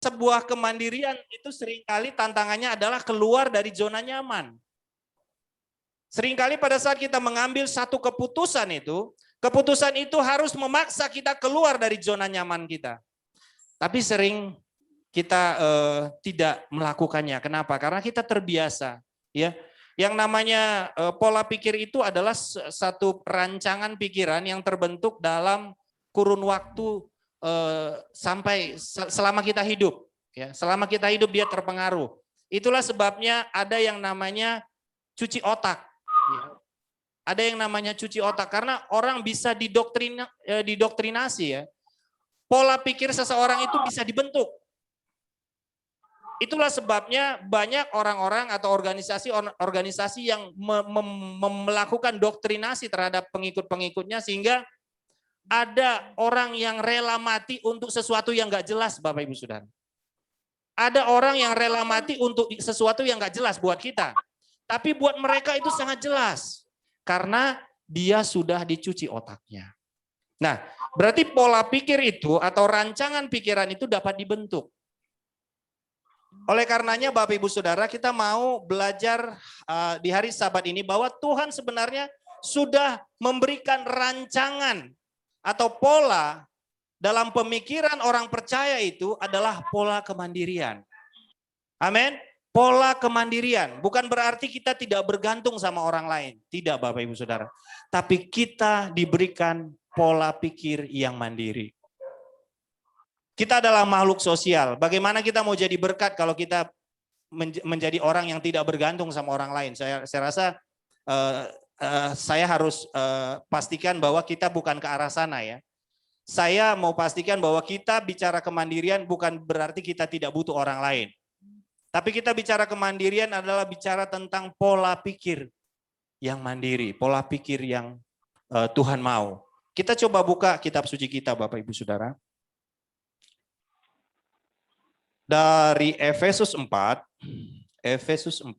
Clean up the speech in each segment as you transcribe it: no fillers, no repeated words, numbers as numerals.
sebuah kemandirian itu seringkali tantangannya adalah keluar dari zona nyaman. Seringkali pada saat kita mengambil satu keputusan itu harus memaksa kita keluar dari zona nyaman kita. Tapi sering kita tidak melakukannya. Kenapa? Karena kita terbiasa. Ya, yang namanya pola pikir itu adalah satu rancangan pikiran yang terbentuk dalam kurun waktu sampai selama kita hidup. Ya, selama kita hidup dia terpengaruh. Itulah sebabnya ada yang namanya cuci otak. Ya. Ada yang namanya cuci otak karena orang bisa didoktrinasi ya. Pola pikir seseorang itu bisa dibentuk. Itulah sebabnya banyak orang-orang atau organisasi yang melakukan doktrinasi terhadap pengikut-pengikutnya sehingga ada orang yang rela mati untuk sesuatu yang nggak jelas, Bapak Ibu Saudara. Ada orang yang rela mati untuk sesuatu yang nggak jelas buat kita. Tapi buat mereka itu sangat jelas karena dia sudah dicuci otaknya. Nah, berarti pola pikir itu atau rancangan pikiran itu dapat dibentuk. Oleh karenanya Bapak Ibu Saudara, kita mau belajar di hari Sabat ini bahwa Tuhan sebenarnya sudah memberikan rancangan atau pola dalam pemikiran orang percaya itu adalah pola kemandirian. Amin. Pola kemandirian. Bukan berarti kita tidak bergantung sama orang lain. Tidak Bapak Ibu Saudara. Tapi kita diberikan pola pikir yang mandiri. Kita adalah makhluk sosial. Bagaimana kita mau jadi berkat kalau kita menjadi orang yang tidak bergantung sama orang lain? Saya rasa saya harus pastikan bahwa kita bukan ke arah sana ya. Saya mau pastikan bahwa kita bicara kemandirian bukan berarti kita tidak butuh orang lain. Tapi kita bicara kemandirian adalah bicara tentang pola pikir yang mandiri, pola pikir yang Tuhan mau. Kita coba buka kitab suci kita Bapak Ibu Saudara. Dari Efesus 4, Efesus 4.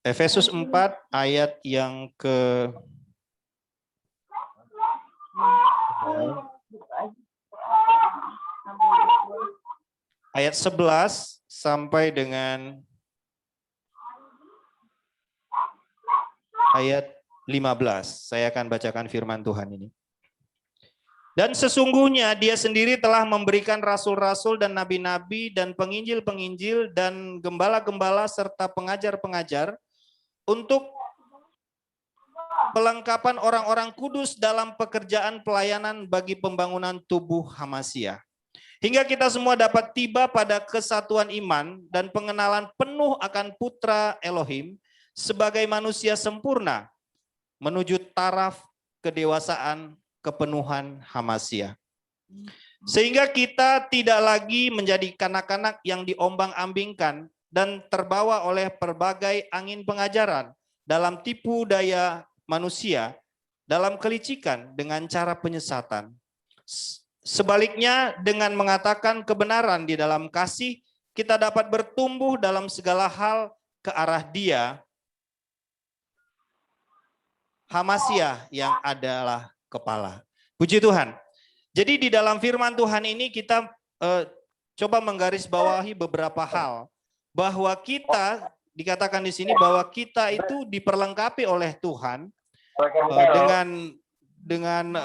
Efesus 4 ayat yang ke ayat 11 sampai dengan ayat 15. Saya akan bacakan firman Tuhan ini. Dan sesungguhnya dia sendiri telah memberikan rasul-rasul dan nabi-nabi dan penginjil-penginjil dan gembala-gembala serta pengajar-pengajar untuk pelengkapan orang-orang kudus dalam pekerjaan pelayanan bagi pembangunan tubuh Hamasia. Hingga kita semua dapat tiba pada kesatuan iman dan pengenalan penuh akan Putra Elohim sebagai manusia sempurna menuju taraf kedewasaan kepenuhan Hamasia. Sehingga kita tidak lagi menjadi kanak-kanak yang diombang-ambingkan dan terbawa oleh berbagai angin pengajaran dalam tipu daya manusia, dalam kelicikan dengan cara penyesatan. Sebaliknya dengan mengatakan kebenaran di dalam kasih, kita dapat bertumbuh dalam segala hal ke arah Dia, Hamasia yang adalah kepala. Puji Tuhan. Jadi di dalam firman Tuhan ini kita coba menggarisbawahi beberapa hal. Bahwa kita, dikatakan di sini bahwa kita itu diperlengkapi oleh Tuhan dengan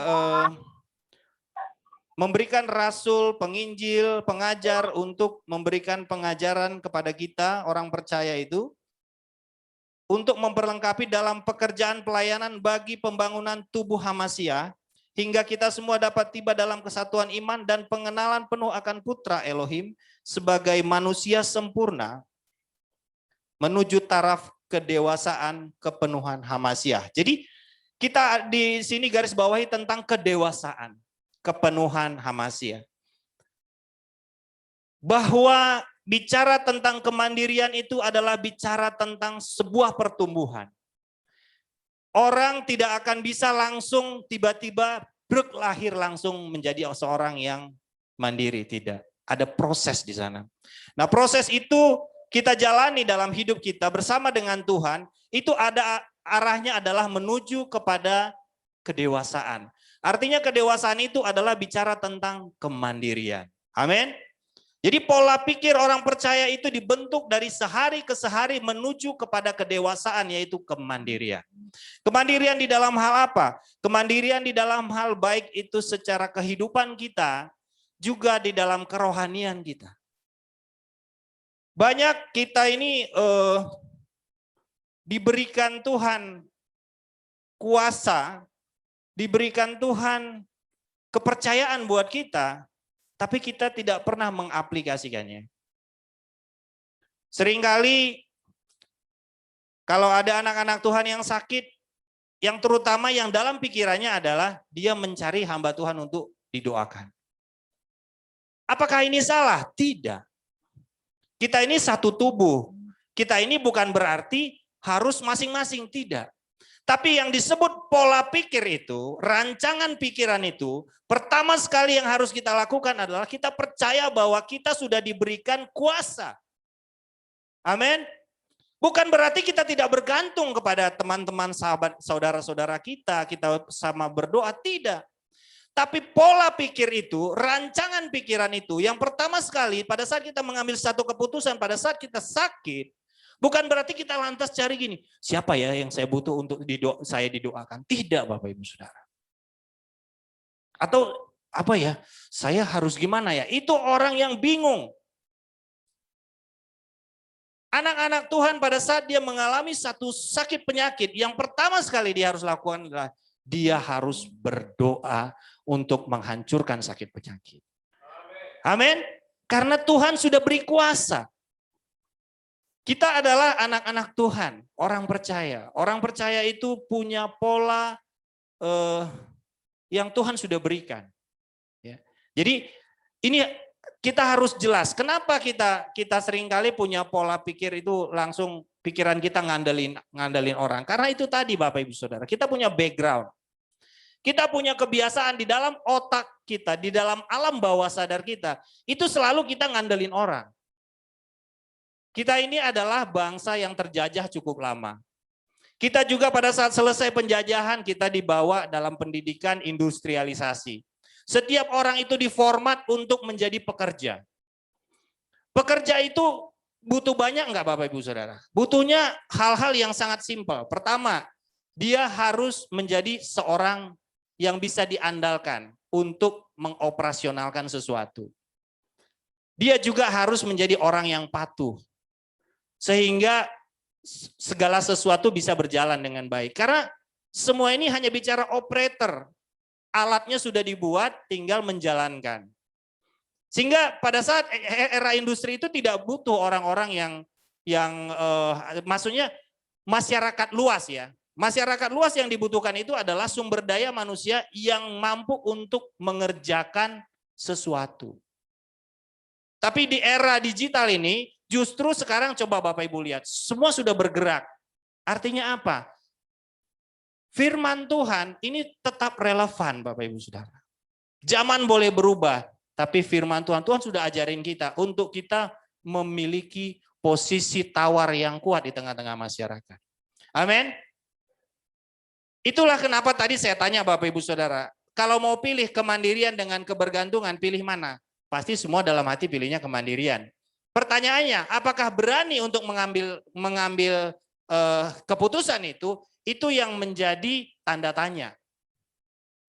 memberikan rasul, penginjil, pengajar untuk memberikan pengajaran kepada kita orang percaya itu untuk memperlengkapi dalam pekerjaan pelayanan bagi pembangunan tubuh Hamasia hingga kita semua dapat tiba dalam kesatuan iman dan pengenalan penuh akan Putra Elohim sebagai manusia sempurna menuju taraf kedewasaan kepenuhan Hamasia. Jadi kita di sini garis bawahi tentang kedewasaan kepenuhan Hamasia. Bahwa bicara tentang kemandirian itu adalah bicara tentang sebuah pertumbuhan. Orang tidak akan bisa langsung tiba-tiba lahir langsung menjadi seorang yang mandiri, tidak. Ada proses di sana. Nah, proses itu kita jalani dalam hidup kita bersama dengan Tuhan, itu ada arahnya adalah menuju kepada kedewasaan. Artinya kedewasaan itu adalah bicara tentang kemandirian. Amin. Jadi pola pikir orang percaya itu dibentuk dari sehari ke sehari menuju kepada kedewasaan, yaitu kemandirian. Kemandirian di dalam hal apa? Kemandirian di dalam hal baik itu secara kehidupan kita, juga di dalam kerohanian kita. Banyak kita ini diberikan Tuhan kuasa, diberikan Tuhan kepercayaan buat kita, tapi kita tidak pernah mengaplikasikannya. Seringkali kalau ada anak-anak Tuhan yang sakit, yang terutama yang dalam pikirannya adalah dia mencari hamba Tuhan untuk didoakan. Apakah ini salah? Tidak. Kita ini satu tubuh. Kita ini bukan berarti harus masing-masing, tidak. Tapi yang disebut pola pikir itu, rancangan pikiran itu, pertama sekali yang harus kita lakukan adalah kita percaya bahwa kita sudah diberikan kuasa. Amin. Bukan berarti kita tidak bergantung kepada teman-teman, sahabat, saudara-saudara kita sama berdoa, tidak. Tapi pola pikir itu, rancangan pikiran itu, yang pertama sekali pada saat kita mengambil satu keputusan, pada saat kita sakit, bukan berarti kita lantas cari gini, siapa ya yang saya butuh untuk saya didoakan? Tidak, Bapak Ibu Saudara. Atau apa ya, saya harus gimana ya? Itu orang yang bingung. Anak-anak Tuhan pada saat dia mengalami satu sakit penyakit, yang pertama sekali dia harus lakukan adalah dia harus berdoa untuk menghancurkan sakit penyakit. Amin. Karena Tuhan sudah beri kuasa. Kita adalah anak-anak Tuhan, orang percaya. Orang percaya itu punya pola yang Tuhan sudah berikan. Ya. Jadi ini kita harus jelas. Kenapa kita seringkali punya pola pikir itu langsung pikiran kita ngandelin orang. Karena itu tadi Bapak Ibu Saudara, kita punya background. Kita punya kebiasaan di dalam otak kita, di dalam alam bawah sadar kita, itu selalu kita ngandelin orang. Kita ini adalah bangsa yang terjajah cukup lama. Kita juga pada saat selesai penjajahan, kita dibawa dalam pendidikan industrialisasi. Setiap orang itu diformat untuk menjadi pekerja. Pekerja itu butuh banyak enggak Bapak Ibu Saudara? Butuhnya hal-hal yang sangat simpel. Pertama, dia harus menjadi seorang yang bisa diandalkan untuk mengoperasionalkan sesuatu. Dia juga harus menjadi orang yang patuh. Sehingga segala sesuatu bisa berjalan dengan baik. Karena semua ini hanya bicara operator. Alatnya sudah dibuat, tinggal menjalankan. Sehingga pada saat era industri itu tidak butuh orang-orang yang maksudnya masyarakat luas ya. Masyarakat luas yang dibutuhkan itu adalah sumber daya manusia yang mampu untuk mengerjakan sesuatu. Tapi di era digital ini, justru sekarang coba Bapak Ibu lihat, semua sudah bergerak. Artinya apa? Firman Tuhan ini tetap relevan Bapak Ibu Saudara. Zaman boleh berubah, tapi firman Tuhan sudah ajarin kita untuk kita memiliki posisi tawar yang kuat di tengah-tengah masyarakat. Amin. Itulah kenapa tadi saya tanya Bapak Ibu Saudara, kalau mau pilih kemandirian dengan kebergantungan, pilih mana? Pasti semua dalam hati pilihnya kemandirian. Pertanyaannya, apakah berani untuk mengambil keputusan itu yang menjadi tanda tanya.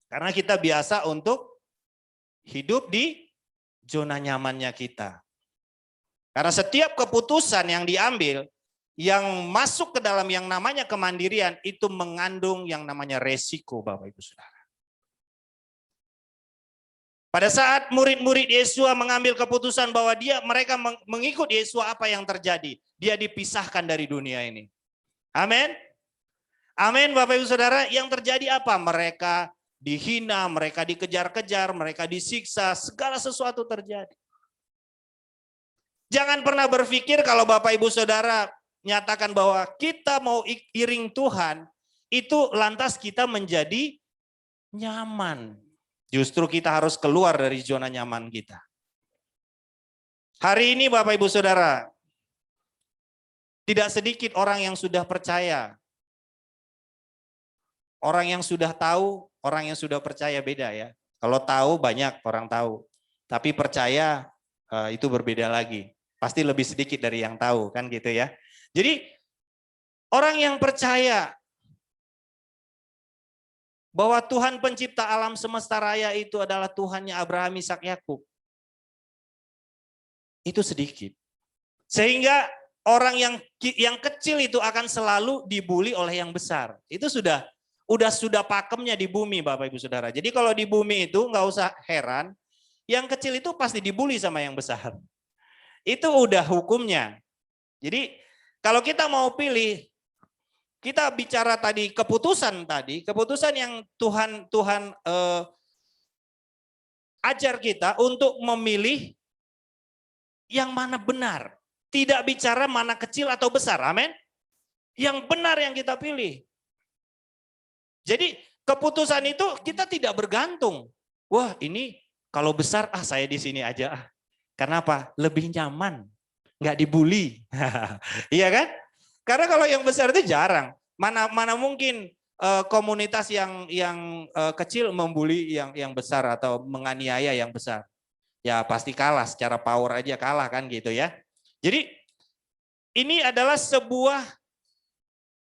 Karena kita biasa untuk hidup di zona nyamannya kita. Karena setiap keputusan yang diambil, yang masuk ke dalam yang namanya kemandirian, itu mengandung yang namanya resiko Bapak Ibu Saudara. Pada saat murid-murid Yesus mengambil keputusan bahwa mereka mengikut Yesus, apa yang terjadi? Dia dipisahkan dari dunia ini. Amin. Amin Bapak Ibu Saudara, yang terjadi apa? Mereka dihina, mereka dikejar-kejar, mereka disiksa, segala sesuatu terjadi. Jangan pernah berpikir kalau Bapak Ibu Saudara nyatakan bahwa kita mau iring Tuhan, itu lantas kita menjadi nyaman. Justru kita harus keluar dari zona nyaman kita. Hari ini Bapak Ibu Saudara, tidak sedikit orang yang sudah percaya. Orang yang sudah tahu, orang yang sudah percaya beda ya. Kalau tahu banyak orang tahu, tapi percaya itu berbeda lagi. Pasti lebih sedikit dari yang tahu kan gitu ya. Jadi orang yang percaya bahwa Tuhan pencipta alam semesta raya itu adalah Tuhannya Abraham, Ishak, Yakub. Itu sedikit. Sehingga orang yang kecil itu akan selalu dibully oleh yang besar. Itu sudah pakemnya di bumi Bapak Ibu Saudara. Jadi kalau di bumi itu nggak usah heran, yang kecil itu pasti dibully sama yang besar. Itu udah hukumnya. Jadi kalau kita mau pilih, kita bicara tadi keputusan yang Tuhan ajar kita untuk memilih yang mana benar. Tidak bicara mana kecil atau besar, amin. Yang benar yang kita pilih. Jadi keputusan itu kita tidak bergantung. Wah ini kalau besar saya di sini aja. Kenapa? Lebih nyaman, nggak dibully. Iya kan? Karena kalau yang besar itu jarang. Mana mungkin komunitas yang kecil membuli yang besar atau menganiaya yang besar. Ya pasti kalah, secara power aja kalah kan gitu ya. Jadi ini adalah sebuah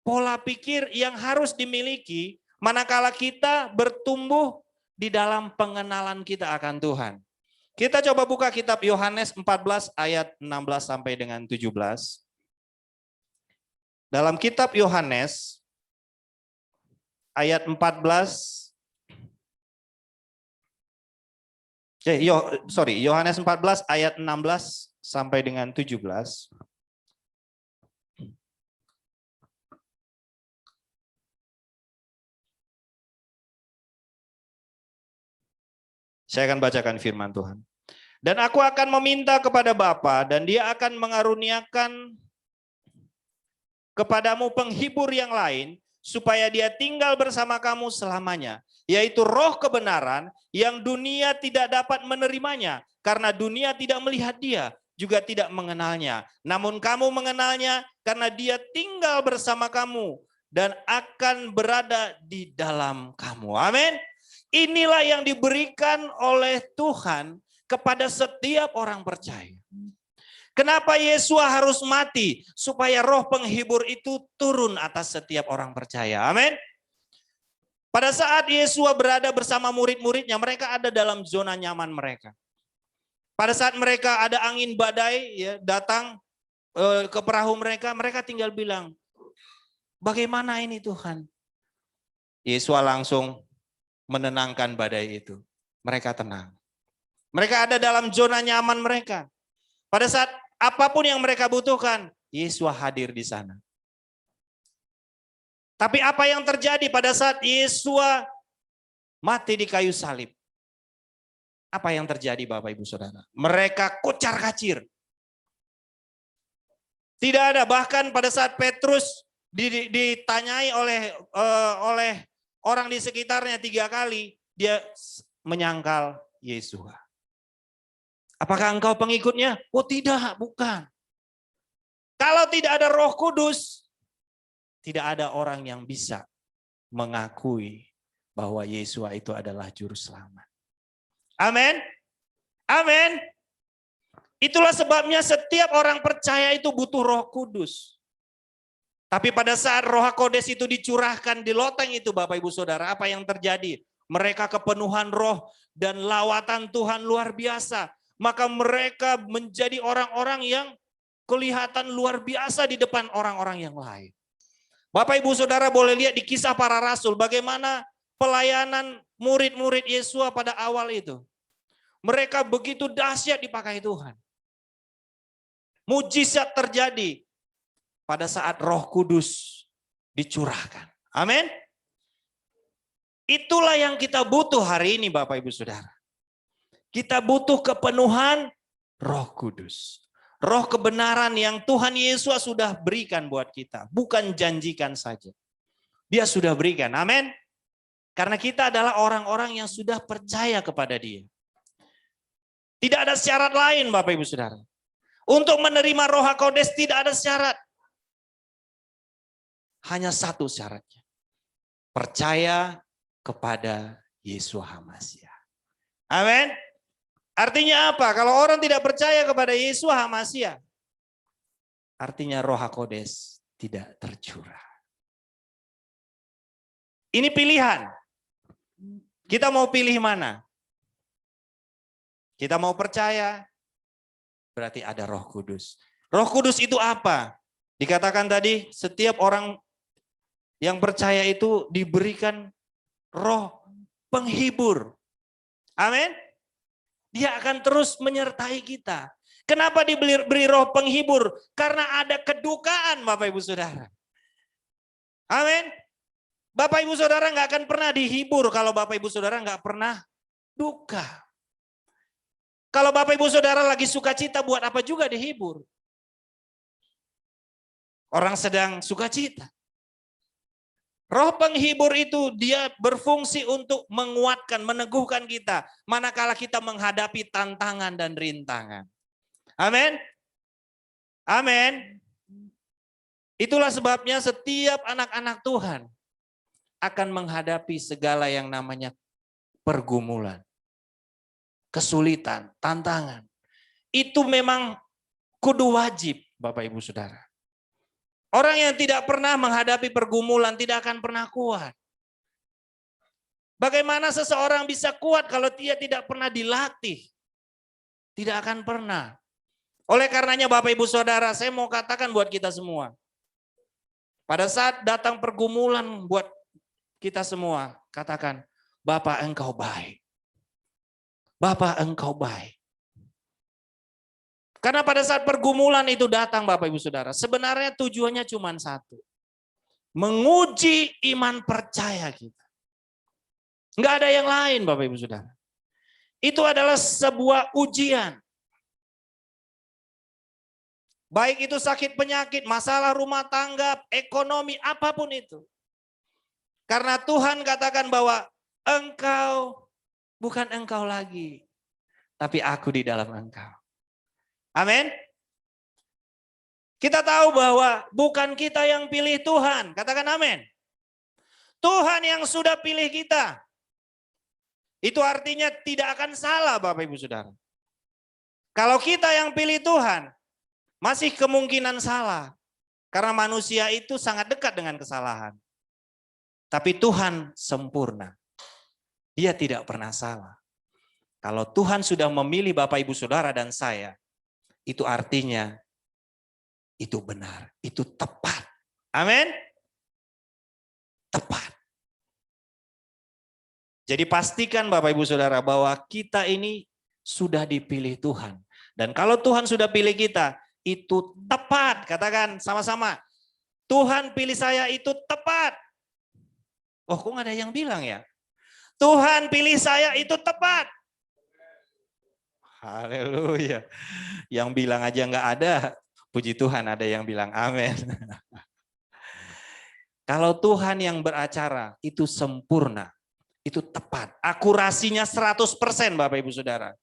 pola pikir yang harus dimiliki manakala kita bertumbuh di dalam pengenalan kita akan Tuhan. Kita coba buka kitab Yohanes 14 ayat 16 sampai dengan 17. Dalam kitab Yohanes ayat 14 Yohanes 14 ayat 16 sampai dengan 17. Saya akan bacakan firman Tuhan. Dan aku akan meminta kepada Bapa dan Dia akan mengaruniakan kepadamu penghibur yang lain supaya Dia tinggal bersama kamu selamanya, yaitu Roh kebenaran yang dunia tidak dapat menerimanya karena dunia tidak melihat Dia, juga tidak mengenalnya. Namun kamu mengenalnya karena Dia tinggal bersama kamu dan akan berada di dalam kamu. Amin. Inilah yang diberikan oleh Tuhan kepada setiap orang percaya. Kenapa Yesua harus mati? Supaya roh penghibur itu turun atas setiap orang percaya. Amin. Pada saat Yesua berada bersama murid-muridnya, mereka ada dalam zona nyaman mereka. Pada saat mereka ada angin badai ya, datang ke perahu mereka, mereka tinggal bilang, bagaimana ini Tuhan? Yesua langsung menenangkan badai itu. Mereka tenang. Mereka ada dalam zona nyaman mereka. Pada saat apapun yang mereka butuhkan, Yesua hadir di sana. Tapi apa yang terjadi pada saat Yesua mati di kayu salib? Apa yang terjadi Bapak Ibu Saudara? Mereka kocar-kacir. Tidak ada, bahkan pada saat Petrus ditanyai oleh orang di sekitarnya 3 kali, dia menyangkal Yesua. Apakah engkau pengikutnya? Oh tidak, bukan. Kalau tidak ada Roh Kudus, tidak ada orang yang bisa mengakui bahwa Yesua itu adalah juru selamat. Amin. Amin. Itulah sebabnya setiap orang percaya itu butuh Roh Kudus. Tapi pada saat Roh Kodes itu dicurahkan di loteng itu Bapak Ibu Saudara, apa yang terjadi? Mereka kepenuhan roh dan lawatan Tuhan luar biasa. Maka mereka menjadi orang-orang yang kelihatan luar biasa di depan orang-orang yang lain. Bapak Ibu Saudara boleh lihat di Kisah Para Rasul bagaimana pelayanan murid-murid Yesua pada awal itu. Mereka begitu dahsyat dipakai Tuhan. Mujizat terjadi pada saat Roh Kudus dicurahkan. Amin. Itulah yang kita butuh hari ini Bapak Ibu Saudara. Kita butuh kepenuhan Roh Kudus. Roh kebenaran yang Tuhan Yesus sudah berikan buat kita. Bukan janjikan saja. Dia sudah berikan. Amin. Karena kita adalah orang-orang yang sudah percaya kepada Dia. Tidak ada syarat lain Bapak Ibu Saudara. Untuk menerima Roh HaKodes tidak ada syarat. Hanya satu syaratnya. Percaya kepada Yeshua HaMashiach. Amin. Artinya apa? Kalau orang tidak percaya kepada Yeshua HaMashiach, artinya Roh HaKodes tidak tercurah. Ini pilihan. Kita mau pilih mana? Kita mau percaya, berarti ada Roh Kudus. Roh Kudus itu apa? Dikatakan tadi, setiap orang yang percaya itu diberikan roh penghibur. Amin. Dia akan terus menyertai kita. Kenapa diberi roh penghibur? Karena ada kedukaan, Bapak Ibu Saudara. Amin. Bapak Ibu Saudara nggak akan pernah dihibur kalau Bapak Ibu Saudara nggak pernah duka. Kalau Bapak Ibu Saudara lagi sukacita, buat apa juga dihibur? Orang sedang sukacita. Roh penghibur itu dia berfungsi untuk menguatkan, meneguhkan kita manakala kita menghadapi tantangan dan rintangan. Amin. Amin. Itulah sebabnya setiap anak-anak Tuhan akan menghadapi segala yang namanya pergumulan, kesulitan, tantangan. Itu memang kudu wajib, Bapak Ibu Saudara. Orang yang tidak pernah menghadapi pergumulan tidak akan pernah kuat. Bagaimana seseorang bisa kuat kalau dia tidak pernah dilatih? Tidak akan pernah. Oleh karenanya Bapak Ibu Saudara, saya mau katakan buat kita semua. Pada saat datang pergumulan buat kita semua, katakan, Bapak engkau baik. Bapak engkau baik. Karena pada saat pergumulan itu datang Bapak Ibu Saudara, sebenarnya tujuannya cuma satu. Menguji iman percaya kita. Enggak ada yang lain Bapak Ibu Saudara. Itu adalah sebuah ujian. Baik itu sakit penyakit, masalah rumah tangga, ekonomi, apapun itu. Karena Tuhan katakan bahwa engkau bukan engkau lagi, tapi aku di dalam engkau. Amin. Kita tahu bahwa bukan kita yang pilih Tuhan. Katakan amin. Tuhan yang sudah pilih kita. Itu artinya tidak akan salah Bapak Ibu Saudara. Kalau kita yang pilih Tuhan, masih kemungkinan salah. Karena manusia itu sangat dekat dengan kesalahan. Tapi Tuhan sempurna. Dia tidak pernah salah. Kalau Tuhan sudah memilih Bapak Ibu Saudara dan saya, itu artinya itu benar, itu tepat. Amin. Tepat. Jadi pastikan Bapak Ibu Saudara bahwa kita ini sudah dipilih Tuhan. Dan kalau Tuhan sudah pilih kita, itu tepat. Katakan sama-sama. Tuhan pilih saya itu tepat. Oh, kok nggak ada yang bilang ya? Tuhan pilih saya itu tepat. Haleluya. Yang bilang aja nggak ada, puji Tuhan ada yang bilang amin. Kalau Tuhan yang beracara itu sempurna, itu tepat. Akurasinya 100% Bapak Ibu Saudara.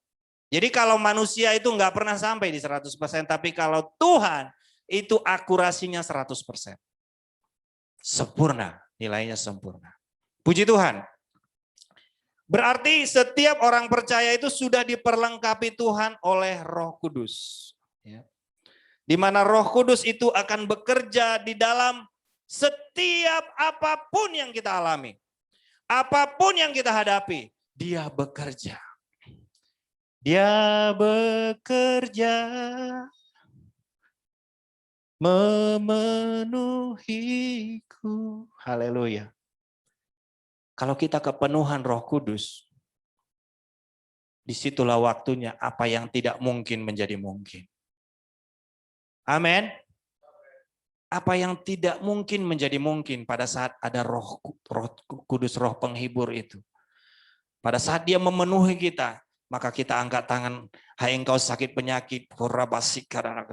Jadi kalau manusia itu nggak pernah sampai di 100%, tapi kalau Tuhan itu akurasinya 100%. Sempurna, nilainya sempurna. Puji Tuhan. Berarti setiap orang percaya itu sudah diperlengkapi Tuhan oleh Roh Kudus. Di mana Roh Kudus itu akan bekerja di dalam setiap apapun yang kita alami. Apapun yang kita hadapi, dia bekerja. Dia bekerja memenuhiku. Haleluya. Kalau kita kepenuhan Roh Kudus, disitulah waktunya apa yang tidak mungkin menjadi mungkin. Amin. Apa yang tidak mungkin menjadi mungkin pada saat ada Roh Kudus, Roh penghibur itu. Pada saat dia memenuhi kita, maka kita angkat tangan, hai engkau sakit penyakit,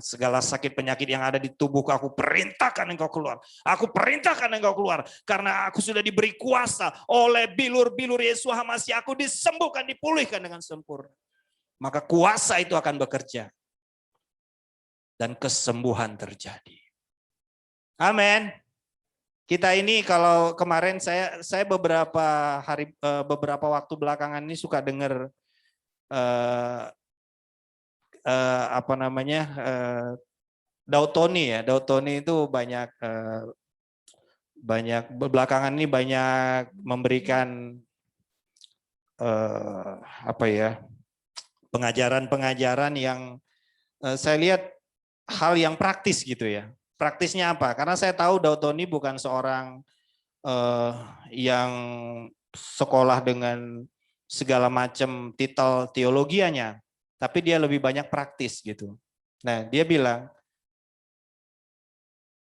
segala sakit penyakit yang ada di tubuhku, aku perintahkan engkau keluar. Aku perintahkan engkau keluar, karena aku sudah diberi kuasa oleh bilur-bilur Yeshua HaMashiach, aku disembuhkan, dipulihkan dengan sempurna. Maka kuasa itu akan bekerja. dan kesembuhan terjadi. Amin. Kita ini kalau kemarin saya beberapa waktu belakangan ini suka dengar Daud Tony ya. Daud Tony itu banyak belakangan ini banyak memberikan pengajaran-pengajaran yang saya lihat hal yang praktis gitu ya. Praktisnya apa? Karena saya tahu Daud Tony bukan seorang yang sekolah dengan segala macam titel teologianya, tapi dia lebih banyak praktis gitu. Nah, dia bilang,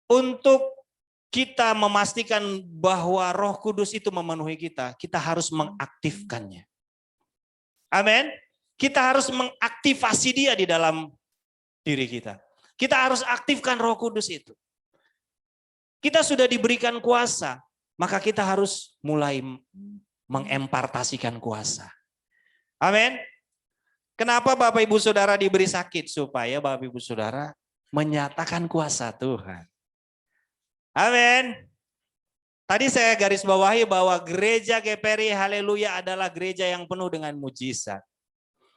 untuk kita memastikan bahwa Roh Kudus itu memenuhi kita, kita harus mengaktifkannya. Amin. Kita harus mengaktifasi dia di dalam diri kita. Kita harus aktifkan Roh Kudus itu. Kita sudah diberikan kuasa, maka kita harus mulai mengempartasikan kuasa. Amin. Kenapa Bapak Ibu Saudara diberi sakit? Supaya Bapak Ibu Saudara menyatakan kuasa Tuhan. Amin. Tadi saya garis bawahi bahwa gereja GPRI Haleluya adalah gereja yang penuh dengan mujizat.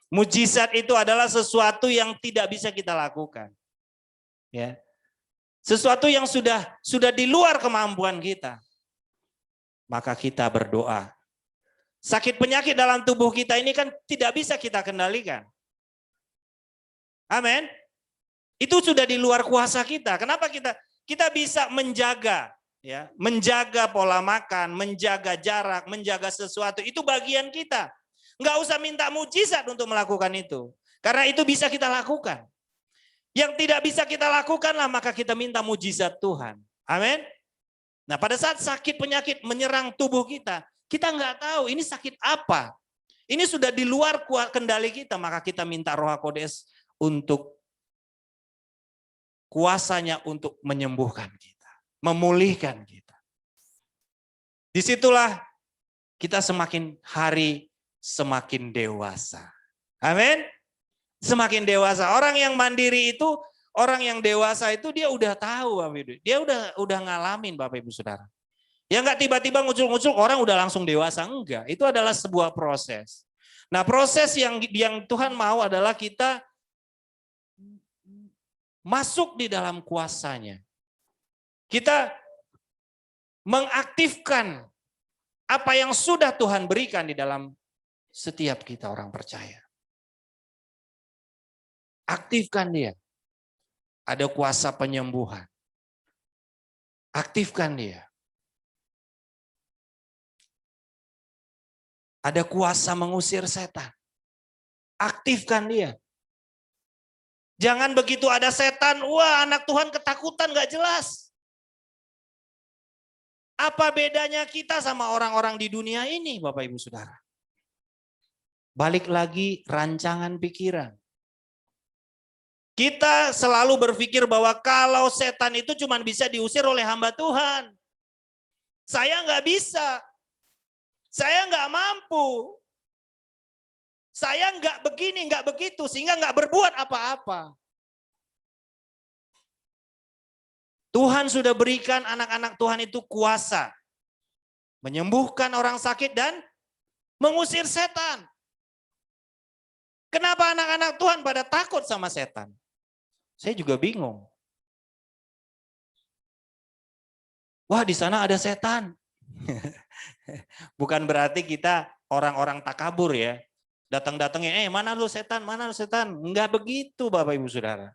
Mujizat itu adalah sesuatu yang tidak bisa kita lakukan. Ya. Sesuatu yang sudah di luar kemampuan kita. Maka kita berdoa. Sakit penyakit dalam tubuh kita ini kan tidak bisa kita kendalikan. Amin. Itu sudah di luar kuasa kita. Kenapa kita bisa menjaga, ya, menjaga pola makan, menjaga jarak, menjaga sesuatu, itu bagian kita. Nggak usah minta mujizat untuk melakukan itu. Karena itu bisa kita lakukan. Yang tidak bisa kita lakukanlah maka kita minta mujizat Tuhan. Amin. Nah, pada saat sakit penyakit menyerang tubuh kita nggak tahu ini sakit apa. Ini sudah di luar kendali kita, maka kita minta Roh HaKodes untuk kuasanya untuk menyembuhkan kita, memulihkan kita. Disitulah kita semakin hari semakin dewasa. Amin. Semakin dewasa. Orang yang mandiri itu, orang yang dewasa itu dia udah tahu Bapak Ibu. Dia udah ngalamin Bapak Ibu Saudara. Ya enggak tiba-tiba ngucul-ngucul orang udah langsung dewasa, enggak. Itu adalah sebuah proses. Nah, proses yang Tuhan mau adalah kita masuk di dalam kuasanya. Kita mengaktifkan apa yang sudah Tuhan berikan di dalam setiap kita orang percaya. Aktifkan dia. Ada kuasa penyembuhan. Aktifkan dia. Ada kuasa mengusir setan. Aktifkan dia. Jangan begitu ada setan, wah anak Tuhan ketakutan gak jelas. Apa bedanya kita sama orang-orang di dunia ini Bapak Ibu Saudara? Balik lagi rancangan pikiran. Kita selalu berpikir bahwa kalau setan itu cuma bisa diusir oleh hamba Tuhan. Saya nggak bisa. Saya nggak mampu. Saya nggak begini, nggak begitu, sehingga nggak berbuat apa-apa. Tuhan sudah berikan anak-anak Tuhan itu kuasa. Menyembuhkan orang sakit dan mengusir setan. Kenapa anak-anak Tuhan pada takut sama setan? Saya juga bingung. Wah, di sana ada setan. Bukan berarti kita orang-orang takabur ya. Datang-datangnya, mana lu setan, mana lu setan. Enggak begitu Bapak Ibu Saudara.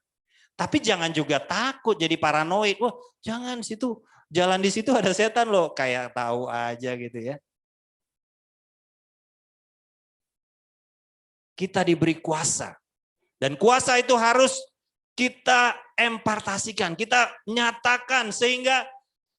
Tapi jangan juga takut jadi paranoid. Wah, jangan situ, jalan di situ ada setan loh. Kayak tahu aja gitu ya. Kita diberi kuasa. Dan kuasa itu harus kita empartasikan, kita nyatakan sehingga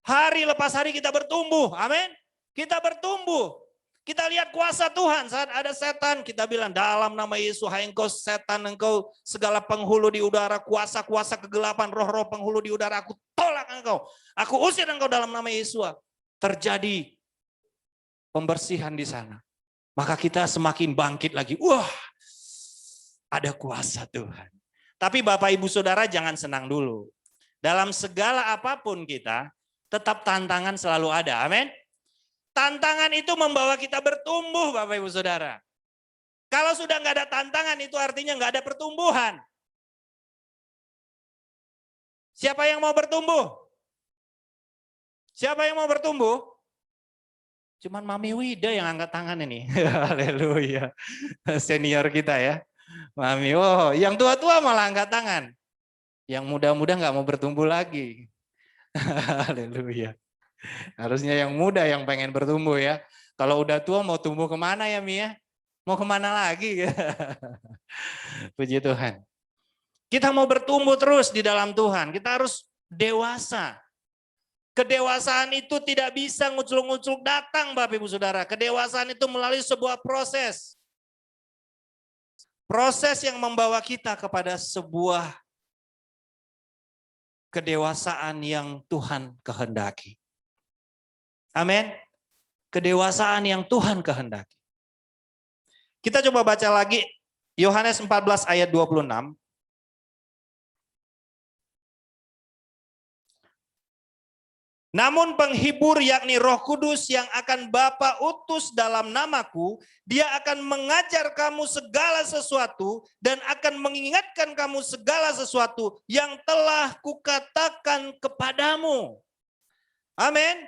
hari lepas hari kita bertumbuh. Amin. Kita bertumbuh. Kita lihat kuasa Tuhan saat ada setan, kita bilang dalam nama Yesus, hai engkau setan, engkau segala penghulu di udara, kuasa-kuasa kegelapan, roh-roh penghulu di udara, aku tolak engkau. Aku usir engkau dalam nama Yesus. Terjadi pembersihan di sana. Maka kita semakin bangkit lagi. Wah, ada kuasa Tuhan. Tapi Bapak Ibu Saudara jangan senang dulu. Dalam segala apapun kita, tetap tantangan selalu ada. Amin. Tantangan itu membawa kita bertumbuh Bapak Ibu Saudara. Kalau sudah nggak ada tantangan itu artinya nggak ada pertumbuhan. Siapa yang mau bertumbuh? Siapa yang mau bertumbuh? Cuman Mami Wida yang angkat tangan ini. Haleluya. Senior kita ya. Mami, oh yang tua-tua malah angkat tangan. Yang muda-muda nggak mau bertumbuh lagi. Haleluya. Harusnya yang muda yang pengen bertumbuh ya. Kalau udah tua mau tumbuh kemana ya Mia? Mau kemana lagi? Puji Tuhan. Kita mau bertumbuh terus di dalam Tuhan. Kita harus dewasa. Kedewasaan itu tidak bisa ngucluk-ngucluk datang Bapak Ibu Saudara. Kedewasaan itu melalui sebuah proses. Proses yang membawa kita kepada sebuah kedewasaan yang Tuhan kehendaki. Amin. Kedewasaan yang Tuhan kehendaki. Kita coba baca lagi Yohanes 14 ayat 26. Namun penghibur yakni Roh Kudus yang akan Bapa utus dalam namaku, dia akan mengajar kamu segala sesuatu dan akan mengingatkan kamu segala sesuatu yang telah kukatakan kepadamu. Amin.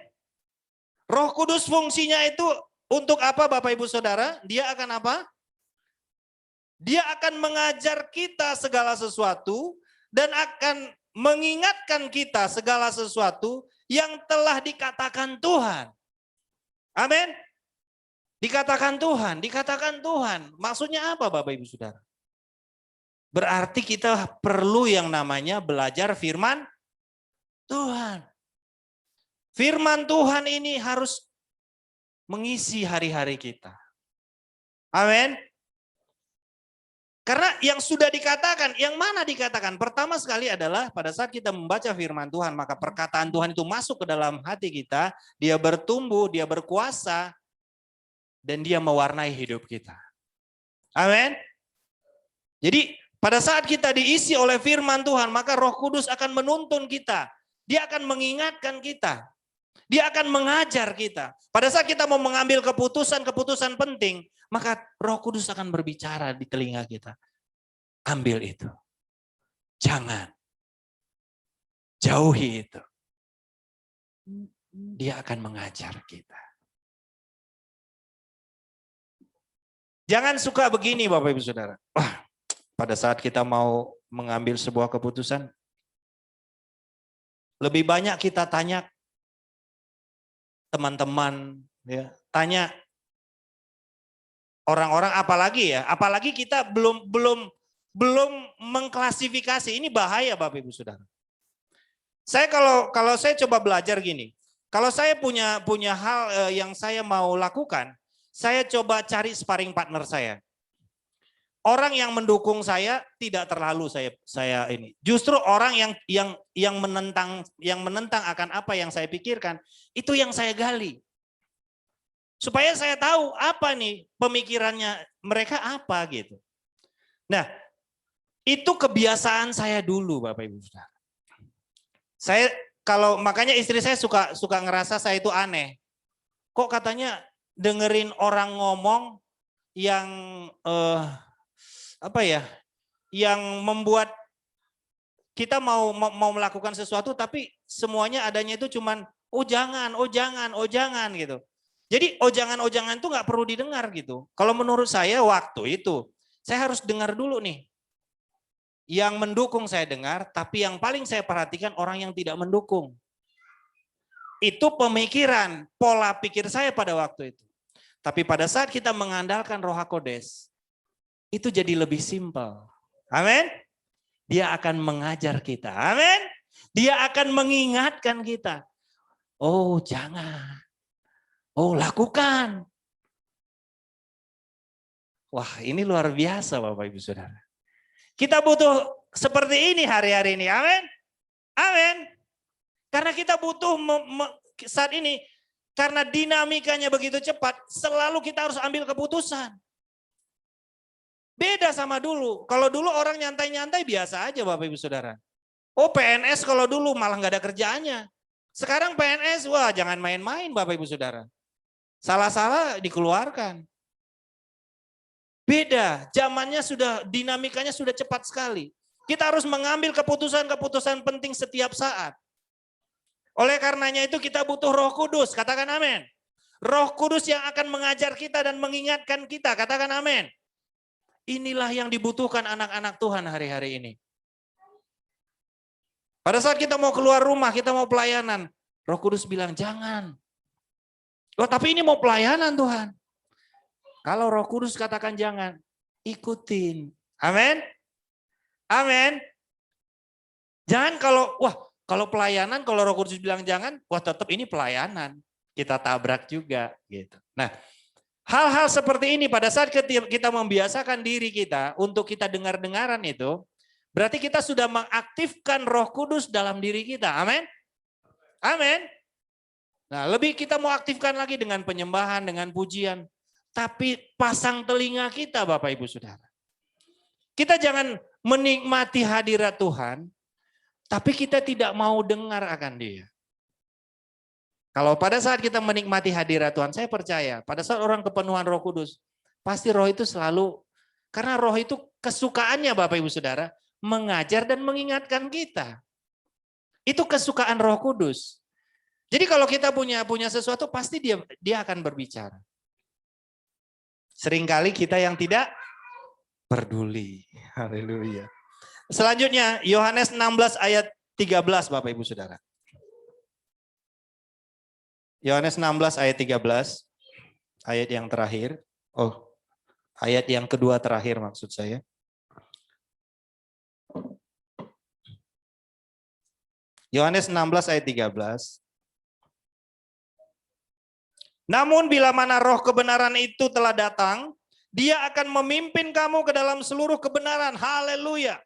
Roh Kudus fungsinya itu untuk apa Bapak Ibu Saudara? Dia akan apa? Dia akan mengajar kita segala sesuatu dan akan mengingatkan kita segala sesuatu yang telah dikatakan Tuhan. Amin. Dikatakan Tuhan. Maksudnya apa Bapak Ibu Saudara? Berarti kita perlu yang namanya belajar firman Tuhan. Firman Tuhan ini harus mengisi hari-hari kita. Amin. Karena yang sudah dikatakan, yang mana dikatakan? Pertama sekali adalah pada saat kita membaca firman Tuhan, maka perkataan Tuhan itu masuk ke dalam hati kita, dia bertumbuh, dia berkuasa, dan dia mewarnai hidup kita. Amin. Jadi pada saat kita diisi oleh firman Tuhan, maka Roh Kudus akan menuntun kita. Dia akan mengingatkan kita. Dia akan mengajar kita. Pada saat kita mau mengambil keputusan penting, maka Roh Kudus akan berbicara di telinga kita. Ambil itu. Jangan. Jauhi itu. Dia akan mengajar kita. Jangan suka begini Bapak Ibu Saudara. Wah, pada saat kita mau mengambil sebuah keputusan, lebih banyak kita tanya teman-teman, ya, tanya orang-orang, apalagi kita belum mengklasifikasi. Ini bahaya Bapak Ibu Saudara. Saya kalau saya coba belajar gini, kalau saya punya hal yang saya mau lakukan, saya coba cari sparring partner saya. Orang yang mendukung saya tidak terlalu saya ini. Justru orang yang menentang akan apa yang saya pikirkan, itu yang saya gali. Supaya saya tahu apa nih pemikirannya mereka apa gitu. Nah, itu kebiasaan saya dulu Bapak Ibu Saudara. Makanya istri saya suka ngerasa saya itu aneh. Kok katanya dengerin orang ngomong yang yang membuat kita mau melakukan sesuatu tapi semuanya adanya itu cuman oh jangan gitu. Jadi jangan itu nggak perlu didengar gitu. Kalau menurut saya waktu itu saya harus dengar dulu nih. Yang mendukung saya dengar, tapi yang paling saya perhatikan orang yang tidak mendukung. Itu pemikiran, pola pikir saya pada waktu itu. Tapi pada saat kita mengandalkan Roh HaKodes, itu jadi lebih simpel. Amin. Dia akan mengajar kita. Amin. Dia akan mengingatkan kita. Oh jangan. Oh lakukan. Wah ini luar biasa Bapak Ibu Saudara. Kita butuh seperti ini hari-hari ini. Amin. Amin. Karena kita butuh saat ini. Karena dinamikanya begitu cepat. Selalu kita harus ambil keputusan. Beda sama dulu. Kalau dulu orang nyantai-nyantai biasa aja Bapak Ibu Saudara. Oh PNS kalau dulu malah nggak ada kerjaannya. Sekarang PNS, wah jangan main-main Bapak Ibu Saudara. Salah-salah dikeluarkan. Beda, zamannya sudah, dinamikanya sudah cepat sekali. Kita harus mengambil keputusan-keputusan penting setiap saat. Oleh karenanya itu kita butuh Roh Kudus, katakan amin. Roh Kudus yang akan mengajar kita dan mengingatkan kita, katakan amin. Inilah yang dibutuhkan anak-anak Tuhan hari-hari ini. Pada saat kita mau keluar rumah, kita mau pelayanan, Roh Kudus bilang jangan. Oh tapi ini mau pelayanan Tuhan. Kalau Roh Kudus katakan jangan, ikutin. Amin. Amin. Jangan kalau pelayanan, kalau Roh Kudus bilang jangan, wah tetap ini pelayanan. Kita tabrak juga gitu. Nah, hal-hal seperti ini pada saat kita membiasakan diri kita untuk kita dengar-dengaran itu, berarti kita sudah mengaktifkan Roh Kudus dalam diri kita. Amin. Amin. Nah, lebih kita mau aktifkan lagi dengan penyembahan, dengan pujian. Tapi pasang telinga kita Bapak Ibu Saudara. Kita jangan menikmati hadirat Tuhan, tapi kita tidak mau dengar akan Dia. Kalau pada saat kita menikmati hadirat Tuhan, saya percaya pada saat orang kepenuhan Roh Kudus, pasti Roh itu selalu, karena Roh itu kesukaannya Bapak Ibu Saudara, mengajar dan mengingatkan kita. Itu kesukaan Roh Kudus. Jadi kalau kita punya sesuatu, pasti dia akan berbicara. Seringkali kita yang tidak peduli. Haleluya. Selanjutnya Yohanes 16 ayat 13 Bapak Ibu Saudara. Yohanes 16 ayat 13. Ayat yang terakhir. Oh, ayat yang kedua terakhir maksud saya. Yohanes 16 ayat 13. Namun bila mana roh kebenaran itu telah datang, dia akan memimpin kamu ke dalam seluruh kebenaran. Haleluya.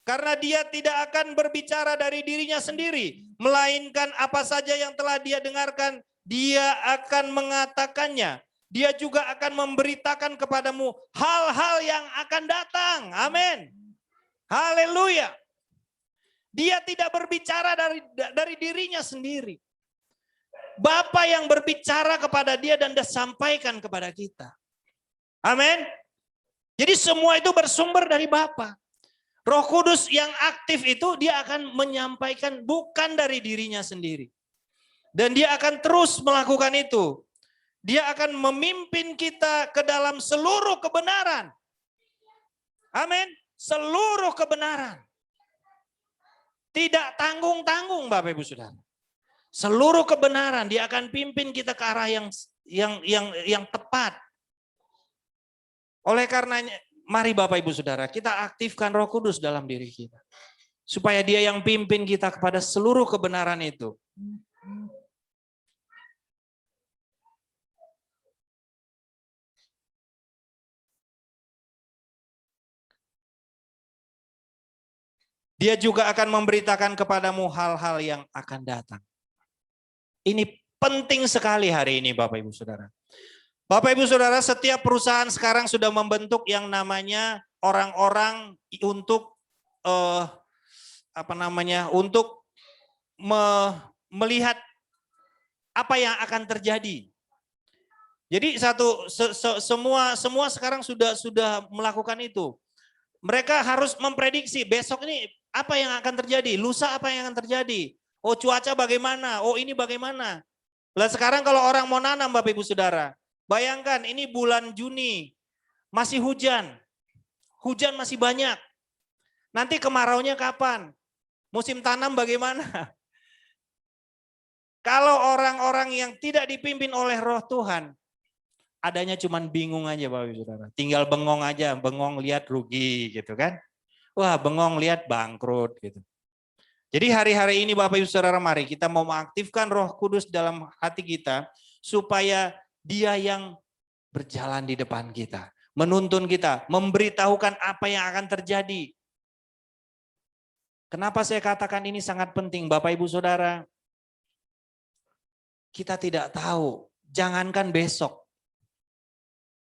Karena dia tidak akan berbicara dari dirinya sendiri, melainkan apa saja yang telah dia dengarkan, dia akan mengatakannya. Dia juga akan memberitakan kepadamu hal-hal yang akan datang. Amin. Haleluya. Dia tidak berbicara dari dirinya sendiri. Bapa yang berbicara kepada dia dan dia sampaikan kepada kita. Amin. Jadi semua itu bersumber dari Bapa. Roh Kudus yang aktif itu dia akan menyampaikan bukan dari dirinya sendiri. Dan dia akan terus melakukan itu. Dia akan memimpin kita ke dalam seluruh kebenaran. Amin. Seluruh kebenaran. Tidak tanggung-tanggung Bapak Ibu Saudara. Seluruh kebenaran dia akan pimpin kita ke arah yang tepat. Oleh karenanya, mari Bapak Ibu Saudara, kita aktifkan Roh Kudus dalam diri kita. Supaya dia yang pimpin kita kepada seluruh kebenaran itu. Dia juga akan memberitakan kepadamu hal-hal yang akan datang. Ini penting sekali hari ini Bapak Ibu Saudara. Bapak Ibu Saudara, setiap perusahaan sekarang sudah membentuk yang namanya orang-orang untuk untuk melihat apa yang akan terjadi. Jadi semua sekarang sudah melakukan itu. Mereka harus memprediksi besok ini apa yang akan terjadi, lusa apa yang akan terjadi. Oh cuaca bagaimana, oh ini bagaimana. Lah sekarang kalau orang mau nanam Bapak Ibu Saudara, bayangkan ini bulan Juni, masih hujan masih banyak. Nanti kemaraunya kapan? Musim tanam bagaimana? Kalau orang-orang yang tidak dipimpin oleh Roh Tuhan, adanya cuman bingung aja Bapak Ibu Saudara. Tinggal bengong aja, bengong lihat rugi gitu kan. Wah bengong lihat bangkrut gitu. Jadi hari-hari ini Bapak Ibu Saudara mari kita mau mengaktifkan Roh Kudus dalam hati kita supaya dia yang berjalan di depan kita, menuntun kita, memberitahukan apa yang akan terjadi. Kenapa saya katakan ini sangat penting Bapak Ibu Saudara? Kita tidak tahu, jangankan besok.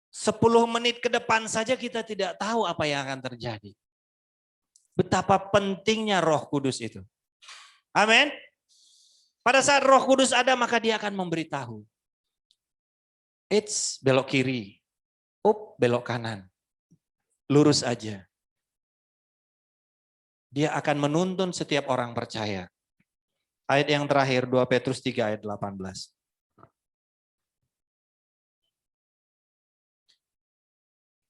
10 menit ke depan saja kita tidak tahu apa yang akan terjadi. Betapa pentingnya Roh Kudus itu. Amin. Pada saat Roh Kudus ada, maka dia akan memberitahu. It's belok kiri. Belok kanan. Lurus aja. Dia akan menuntun setiap orang percaya. Ayat yang terakhir, 2 Petrus 3 ayat 18.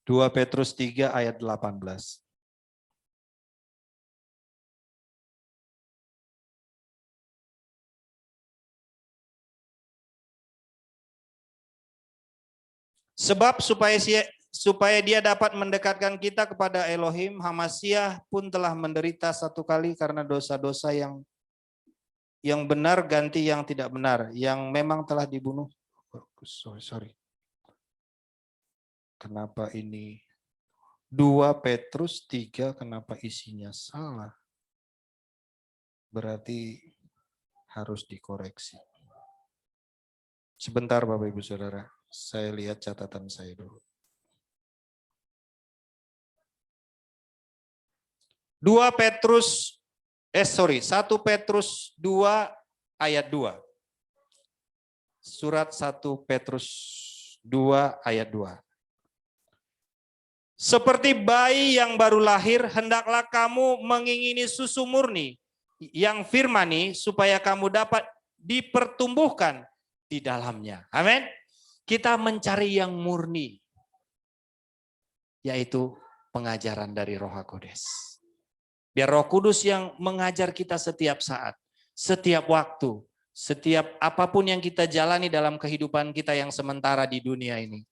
2 Petrus 3 ayat 18. Sebab supaya dia dapat mendekatkan kita kepada Elohim, Hamasyah pun telah menderita satu kali karena dosa-dosa yang benar ganti yang tidak benar, yang memang telah dibunuh. Sorry. Kenapa ini 2 Petrus 3 kenapa isinya salah? Berarti harus dikoreksi. Sebentar Bapak Ibu Saudara, saya lihat catatan saya dulu. 1 Petrus 2 ayat 2. Surat 1 Petrus 2 ayat 2. Seperti bayi yang baru lahir, hendaklah kamu mengingini susu murni yang firmani supaya kamu dapat dipertumbuhkan di dalamnya. Amin. Kita mencari yang murni, yaitu pengajaran dari Roh Kudus. Biar Roh Kudus yang mengajar kita setiap saat, setiap waktu, setiap apapun yang kita jalani dalam kehidupan kita yang sementara di dunia ini.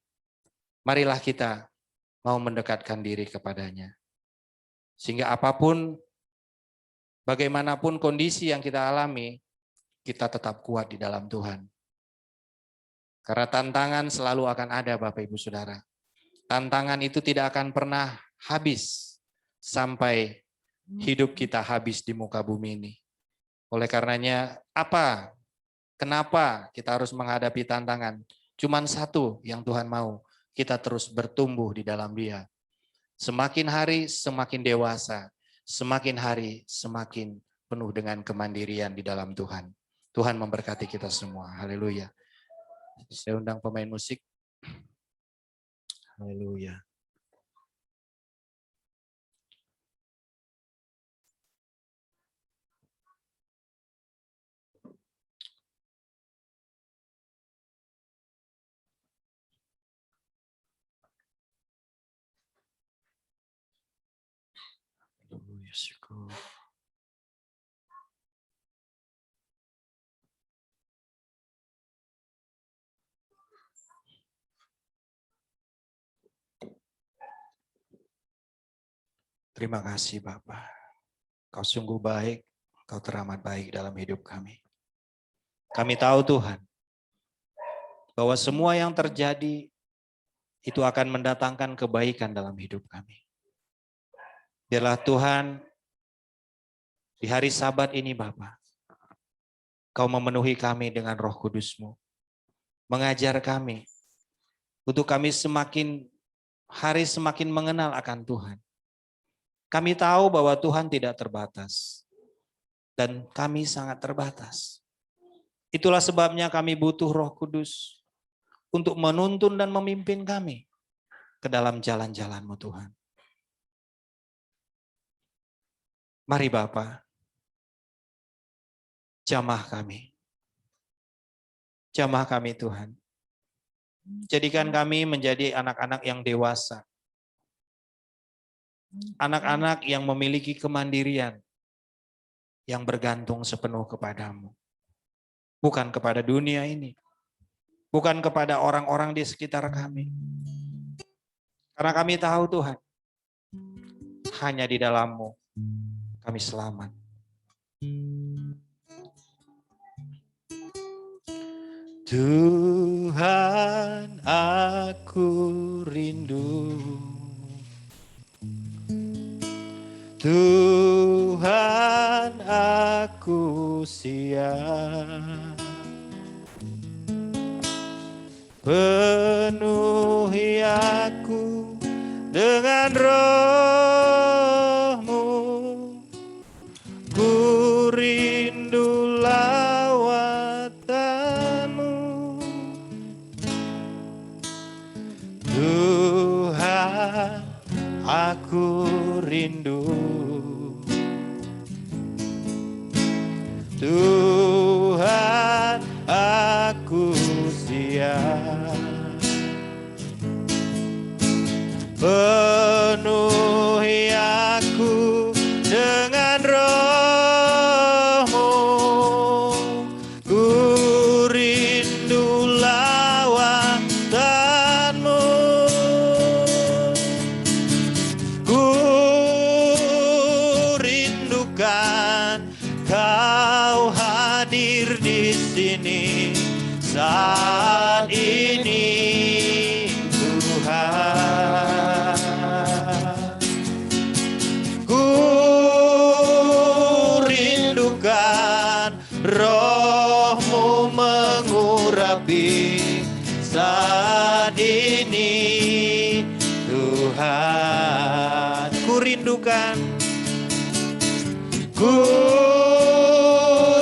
Marilah kita mau mendekatkan diri kepadanya. Sehingga apapun, bagaimanapun kondisi yang kita alami, kita tetap kuat di dalam Tuhan. Karena tantangan selalu akan ada Bapak Ibu Saudara. Tantangan itu tidak akan pernah habis sampai hidup kita habis di muka bumi ini. Oleh karenanya, kenapa kita harus menghadapi tantangan? Cuman satu yang Tuhan mau, kita terus bertumbuh di dalam Dia. Semakin hari semakin dewasa, semakin hari semakin penuh dengan kemandirian di dalam Tuhan. Tuhan memberkati kita semua. Haleluya. Saya undang pemain musik. Haleluya. Haleluya, syukur. Terima kasih Bapa. Kau sungguh baik, Kau teramat baik dalam hidup kami. Kami tahu Tuhan, bahwa semua yang terjadi itu akan mendatangkan kebaikan dalam hidup kami. Biarlah Tuhan, di hari Sabat ini Bapa, Kau memenuhi kami dengan Roh Kudus-Mu. Mengajar kami, untuk kami semakin hari semakin mengenal akan Tuhan. Kami tahu bahwa Tuhan tidak terbatas. Dan kami sangat terbatas. Itulah sebabnya kami butuh Roh Kudus untuk menuntun dan memimpin kami ke dalam jalan-jalan-Mu Tuhan. Mari Bapa, jamah kami. Jamah kami Tuhan. Jadikan kami menjadi anak-anak yang dewasa. Anak-anak yang memiliki kemandirian, yang bergantung sepenuh kepadamu. Bukan kepada dunia ini. Bukan kepada orang-orang di sekitar kami. Karena kami tahu Tuhan, hanya di dalam-Mu kami selamat. Tuhan, aku rindu. Tuhan, aku siap Penuhi aku dengan Roh-Mu, ku rindu lawatan-Mu. Tuhan, aku rindu. Tuhan, aku siap. Penuhi aku dengan Roh-Mu, ku rindu lawatan-Mu. Ku rindukan Kau hadir di sini saat ini, Tuhan. Ku rindukan Roh-Mu mengurapi saat ini, Tuhan. Ku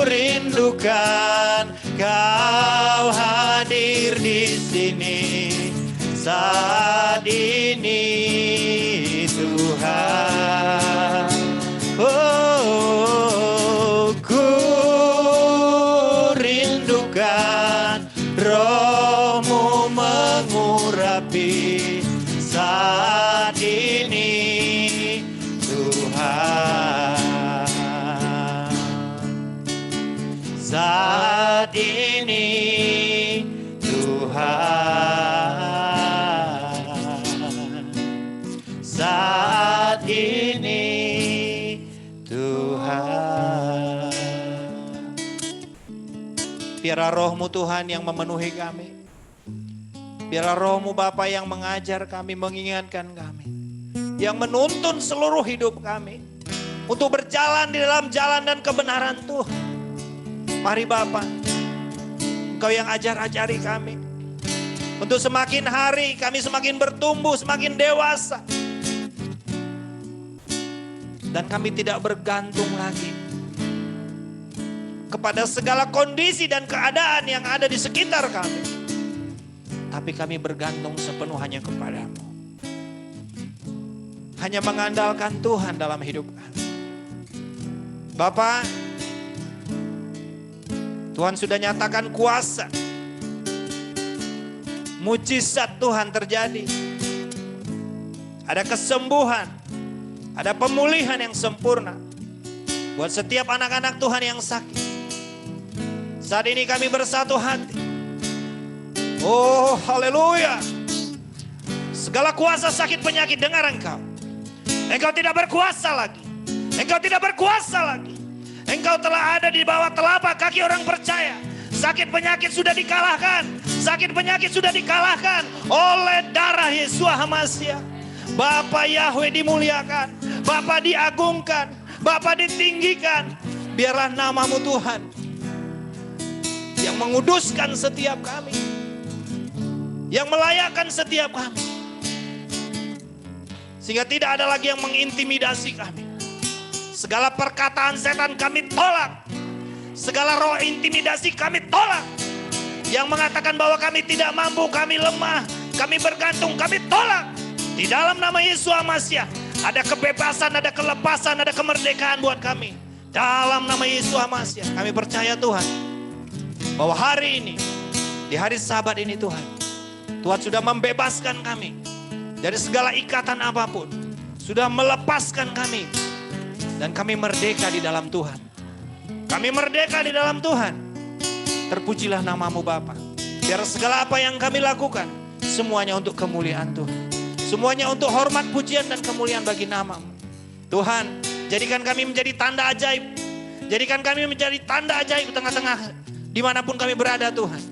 rindukan Kau hadir di sini saat ini, Tuhan. Oh, ku rindukan Roh-Mu mengurapi saat ini, Tuhan. Saat ini, Tuhan. Saat ini, Tuhan. Biarlah Roh-Mu Tuhan yang memenuhi kami. Biarlah Roh-Mu Bapa yang mengajar kami, mengingatkan kami, yang menuntun seluruh hidup kami untuk berjalan di dalam jalan dan kebenaran Tuhan. Mari Bapa, Engkau yang ajar-ajari kami. Untuk semakin hari kami semakin bertumbuh, semakin dewasa. Dan kami tidak bergantung lagi kepada segala kondisi dan keadaan yang ada di sekitar kami. Tapi kami bergantung sepenuhnya kepadamu. Hanya mengandalkan Tuhan dalam hidup kami. Bapa, Tuhan sudah nyatakan kuasa. Mujizat Tuhan terjadi. Ada kesembuhan. Ada pemulihan yang sempurna. Buat setiap anak-anak Tuhan yang sakit. Saat ini kami bersatu hati. Oh, haleluya. Segala kuasa sakit penyakit, dengar engkau. Engkau tidak berkuasa lagi. Engkau tidak berkuasa lagi. Engkau telah ada di bawah telapak kaki orang percaya. Sakit penyakit sudah dikalahkan. Sakit penyakit sudah dikalahkan oleh darah Yesus HaMashiach. Bapa Yahweh dimuliakan. Bapa diagungkan. Bapa ditinggikan. Biarlah namamu Tuhan yang menguduskan setiap kami. Yang melayakkan setiap kami. Sehingga tidak ada lagi yang mengintimidasi kami. Segala perkataan setan kami tolak. Segala roh intimidasi kami tolak. Yang mengatakan bahwa kami tidak mampu, kami lemah, kami bergantung, kami tolak. Di dalam nama Yesus HaMashiach ada kebebasan, ada kelepasan, ada kemerdekaan buat kami. Dalam nama Yesus HaMashiach kami percaya Tuhan. Bahwa hari ini, di hari Sabat ini Tuhan. Tuhan sudah membebaskan kami dari segala ikatan apapun. Sudah melepaskan kami. Dan kami merdeka di dalam Tuhan. Kami merdeka di dalam Tuhan. Terpujilah namamu Bapa. Biar segala apa yang kami lakukan, semuanya untuk kemuliaan Tuhan. Semuanya untuk hormat, pujian, dan kemuliaan bagi namamu. Tuhan, jadikan kami menjadi tanda ajaib. Jadikan kami menjadi tanda ajaib tengah-tengah dimanapun kami berada Tuhan.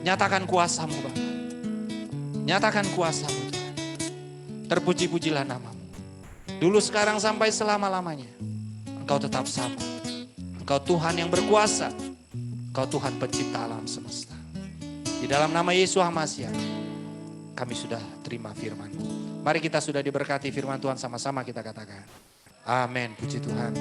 Nyatakan kuasamu Bapa. Nyatakan kuasamu Tuhan. Terpuji-pujilah namamu. Dulu, sekarang, sampai selama-lamanya. Engkau tetap sama. Engkau Tuhan yang berkuasa. Engkau Tuhan pencipta alam semesta. Di dalam nama Yesus Hamasiah, kami sudah terima firman. Mari kita sudah diberkati firman Tuhan, sama-sama kita katakan. Amin, puji Tuhan.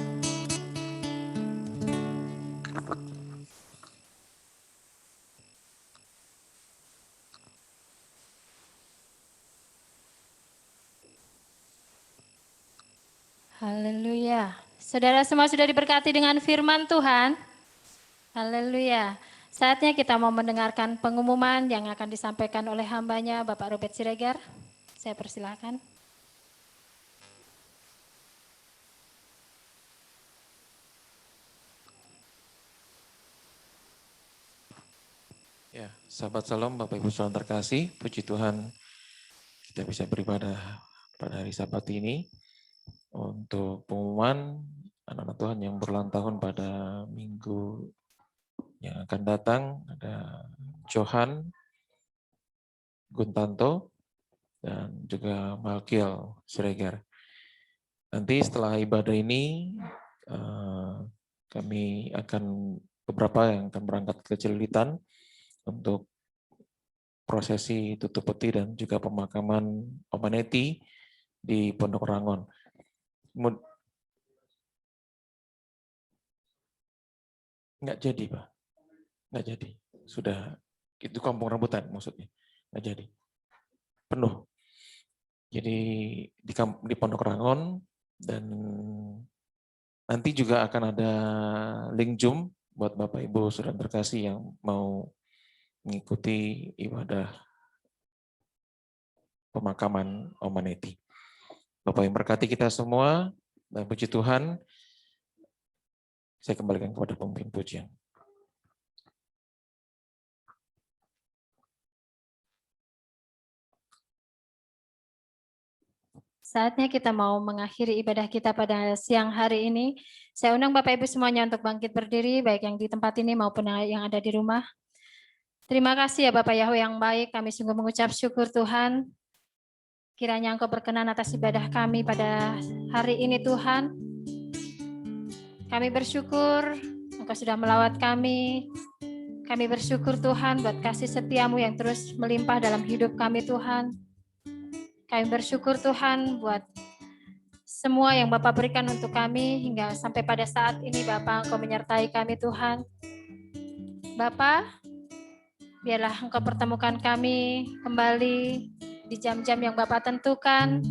Haleluya. Saudara semua sudah diberkati dengan firman Tuhan. Haleluya. Saatnya kita mau mendengarkan pengumuman yang akan disampaikan oleh hambanya Bapak Robert Siregar. Saya persilakan. Ya, sahabat Salam, Bapak Ibu Saudara terkasih, puji Tuhan kita bisa beribadah pada hari Sabat ini. Untuk pengumuman anak-anak Tuhan yang berulang tahun pada minggu yang akan datang, ada Johan Guntanto dan juga Malkiel Siregar. Nanti setelah ibadah ini kami akan beberapa yang akan berangkat ke Cililitan untuk prosesi tutup peti dan juga pemakaman Omaneti di Pondok Rangon. Nggak jadi, Pak. Nggak jadi. Sudah, itu kampung rambutan maksudnya. Nggak jadi. Penuh. Jadi di Pondok Rangon, dan nanti juga akan ada link Zoom buat Bapak Ibu Saudara terkasih yang mau mengikuti ibadah pemakaman Omaneti. Bapak yang berkati kita semua, dan puji Tuhan, saya kembalikan kepada pemimpin pujian. Saatnya kita mau mengakhiri ibadah kita pada siang hari ini. Saya undang Bapak Ibu semuanya untuk bangkit berdiri, baik yang di tempat ini maupun yang ada di rumah. Terima kasih ya Bapak Yahweh yang baik, kami sungguh mengucap syukur Tuhan. Kiranya Engkau berkenan atas ibadah kami pada hari ini Tuhan. Kami bersyukur Engkau sudah melawat kami. Kami bersyukur Tuhan buat kasih setia-Mu yang terus melimpah dalam hidup kami Tuhan. Kami bersyukur Tuhan buat semua yang Bapak berikan untuk kami hingga sampai pada saat ini Bapak Engkau menyertai kami Tuhan. Bapak, biarlah Engkau pertemukan kami kembali di jam-jam yang Bapak tentukan,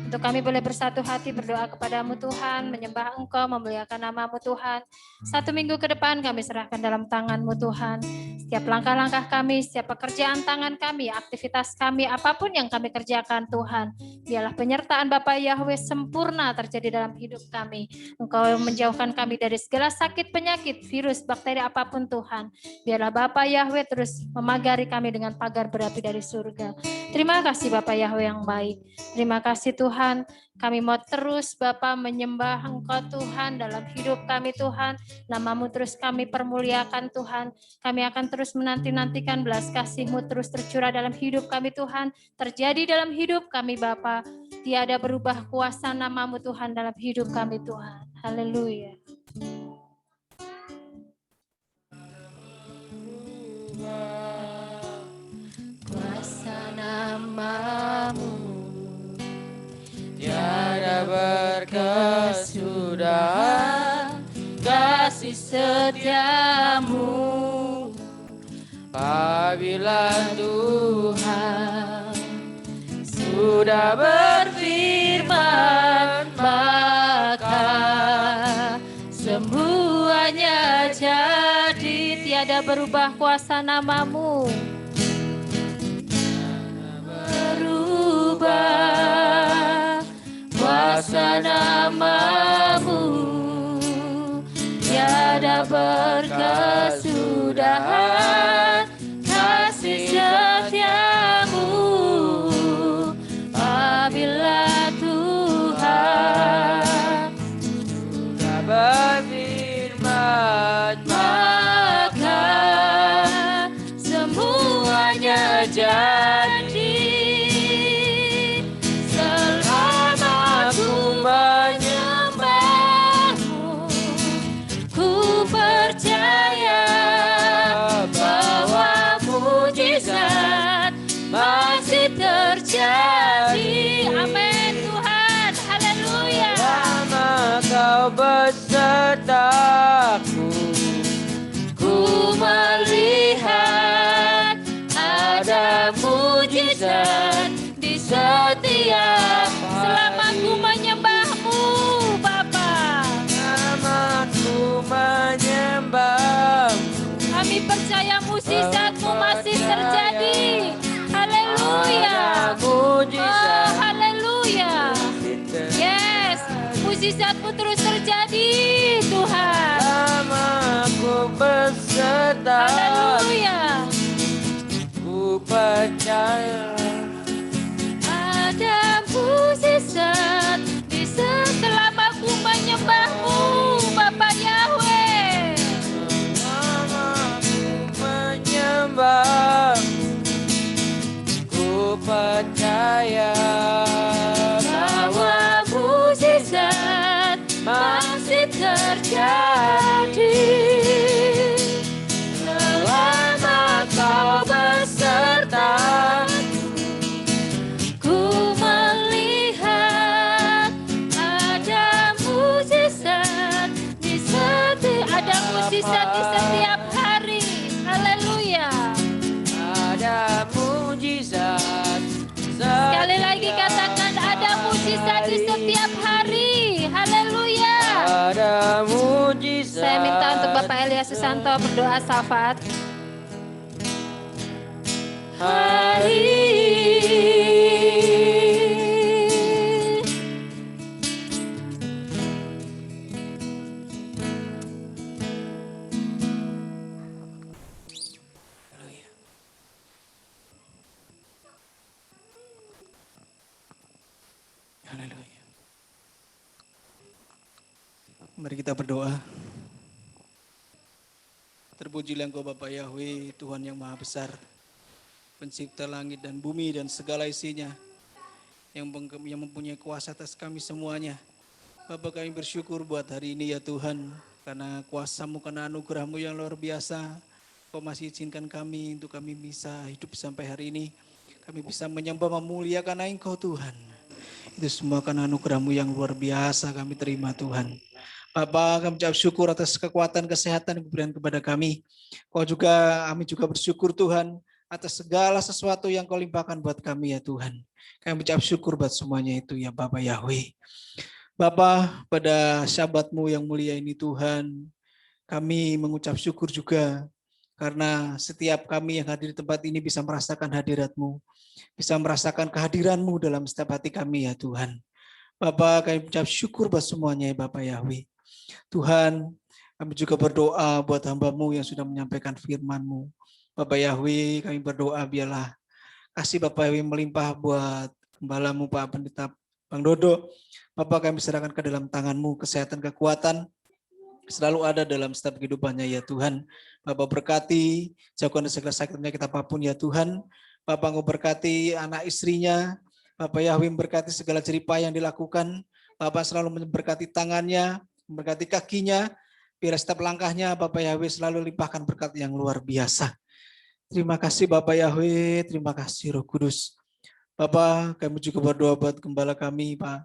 untuk kami boleh bersatu hati berdoa kepadamu Tuhan, menyembah Engkau, memuliakan nama-Mu Tuhan. 1 minggu ke depan kami serahkan dalam tangan-Mu Tuhan. Setiap langkah-langkah kami, setiap pekerjaan tangan kami, aktivitas kami, apapun yang kami kerjakan Tuhan, biarlah penyertaan Bapa Yahweh sempurna terjadi dalam hidup kami. Engkau menjauhkan kami dari segala sakit, penyakit, virus, bakteri apapun Tuhan. Biarlah Bapa Yahweh terus memagari kami dengan pagar berapi dari surga. Terima kasih Bapa Yahweh yang baik. Terima kasih Tuhan. Kami mau terus Bapa menyembah Engkau Tuhan dalam hidup kami Tuhan. Nama-Mu terus kami permuliakan Tuhan. Kami akan terus menanti-nantikan belas kasih-Mu terus tercurah dalam hidup kami Tuhan. Terjadi dalam hidup kami Bapa. Tiada berubah kuasa nama-Mu Tuhan dalam hidup kami Tuhan. Haleluya. Kuasa nama-Mu tiada berkesudahan, kasih setiamu apabila Tuhan sudah berfirman, maka semuanya jadi. Tiada berubah kuasa nama-Mu, berubah kuasa nama-Mu, tiada berkesudahan, kasih setiamu apabila Tuhan sudah berfirman, maka semuanya jadi. Selama ku menyembah-Mu, ku percaya bahwa besertaku. Ku melihat ada mujizat di setiap Selama ku menyembahmu, Bapa. Namaku menyembahmu. Kami percaya mujizatmu masih terjadi. Haleluya. Oh, haleluya. Yes, mujizatmu terus terjadi, Tuhan. Namaku beserta. Haleluya. Ku percaya Ada mujizat di selama ku menyembahmu, Bapa Yahweh. namaku menyembahmu. Ku percaya Bahwa mujizat masih terjadi. Selama kau beserta, ku melihat ada mujizat di setiap hari. Haleluya. ada mujizat. Sekali lagi katakan ada mujizat di setiap hari. Haleluya. Ada mujizat. Saya minta untuk Bapak Elias Susanto berdoa syafaat. Haleluya. Mari kita berdoa. Terpujilah Engkau Bapa Yahweh, Tuhan yang Maha Besar, Pencipta langit dan bumi dan segala isinya, yang mempunyai kuasa atas kami semuanya. Bapa, kami bersyukur buat hari ini ya Tuhan, karena kuasa-Mu, karena anugerah-Mu yang luar biasa, Kau masih izinkan kami untuk kami bisa hidup sampai hari ini. Kami bisa menyembah memuliakan Engkau Tuhan. Itu semua karena anugerah-Mu yang luar biasa kami terima Tuhan. Bapa, kami ucap syukur atas kekuatan, kesehatan yang diberikan kepada kami. Kami juga bersyukur Tuhan atas segala sesuatu yang Kau limpahkan buat kami ya Tuhan. Kami ucap syukur buat semuanya itu ya Bapa Yahweh. Bapa, pada Syabat-Mu yang mulia ini Tuhan, kami mengucap syukur juga karena setiap kami yang hadir di tempat ini bisa merasakan hadirat-Mu, bisa merasakan kehadiran-Mu dalam setiap hati kami ya Tuhan. Bapa, kami ucap syukur buat semuanya ya Bapa Yahweh. Tuhan, kami juga berdoa buat hamba-Mu yang sudah menyampaikan firman-Mu. Bapak Yahweh, kami berdoa biarlah kasih Bapak Yahweh melimpah buat gembala-Mu Pak Pendeta Bang Dodo. Bapak, kami serahkan ke dalam tangan-Mu, kesehatan, kekuatan selalu ada dalam setiap kehidupannya ya Tuhan. Bapak berkati, jauhkan dari segala sakit penyakit apapun ya Tuhan. Bapak Engkau berkati anak istrinya. Bapak Yahweh berkati segala jeripaya yang dilakukan. Bapak selalu memberkati tangannya, memberkati kakinya, biar setiap langkahnya Bapak Yahweh selalu limpahkan berkat yang luar biasa. Terima kasih Bapak Yahweh, terima kasih Roh Kudus. Bapak, kami juga berdoa buat gembala kami, Pak.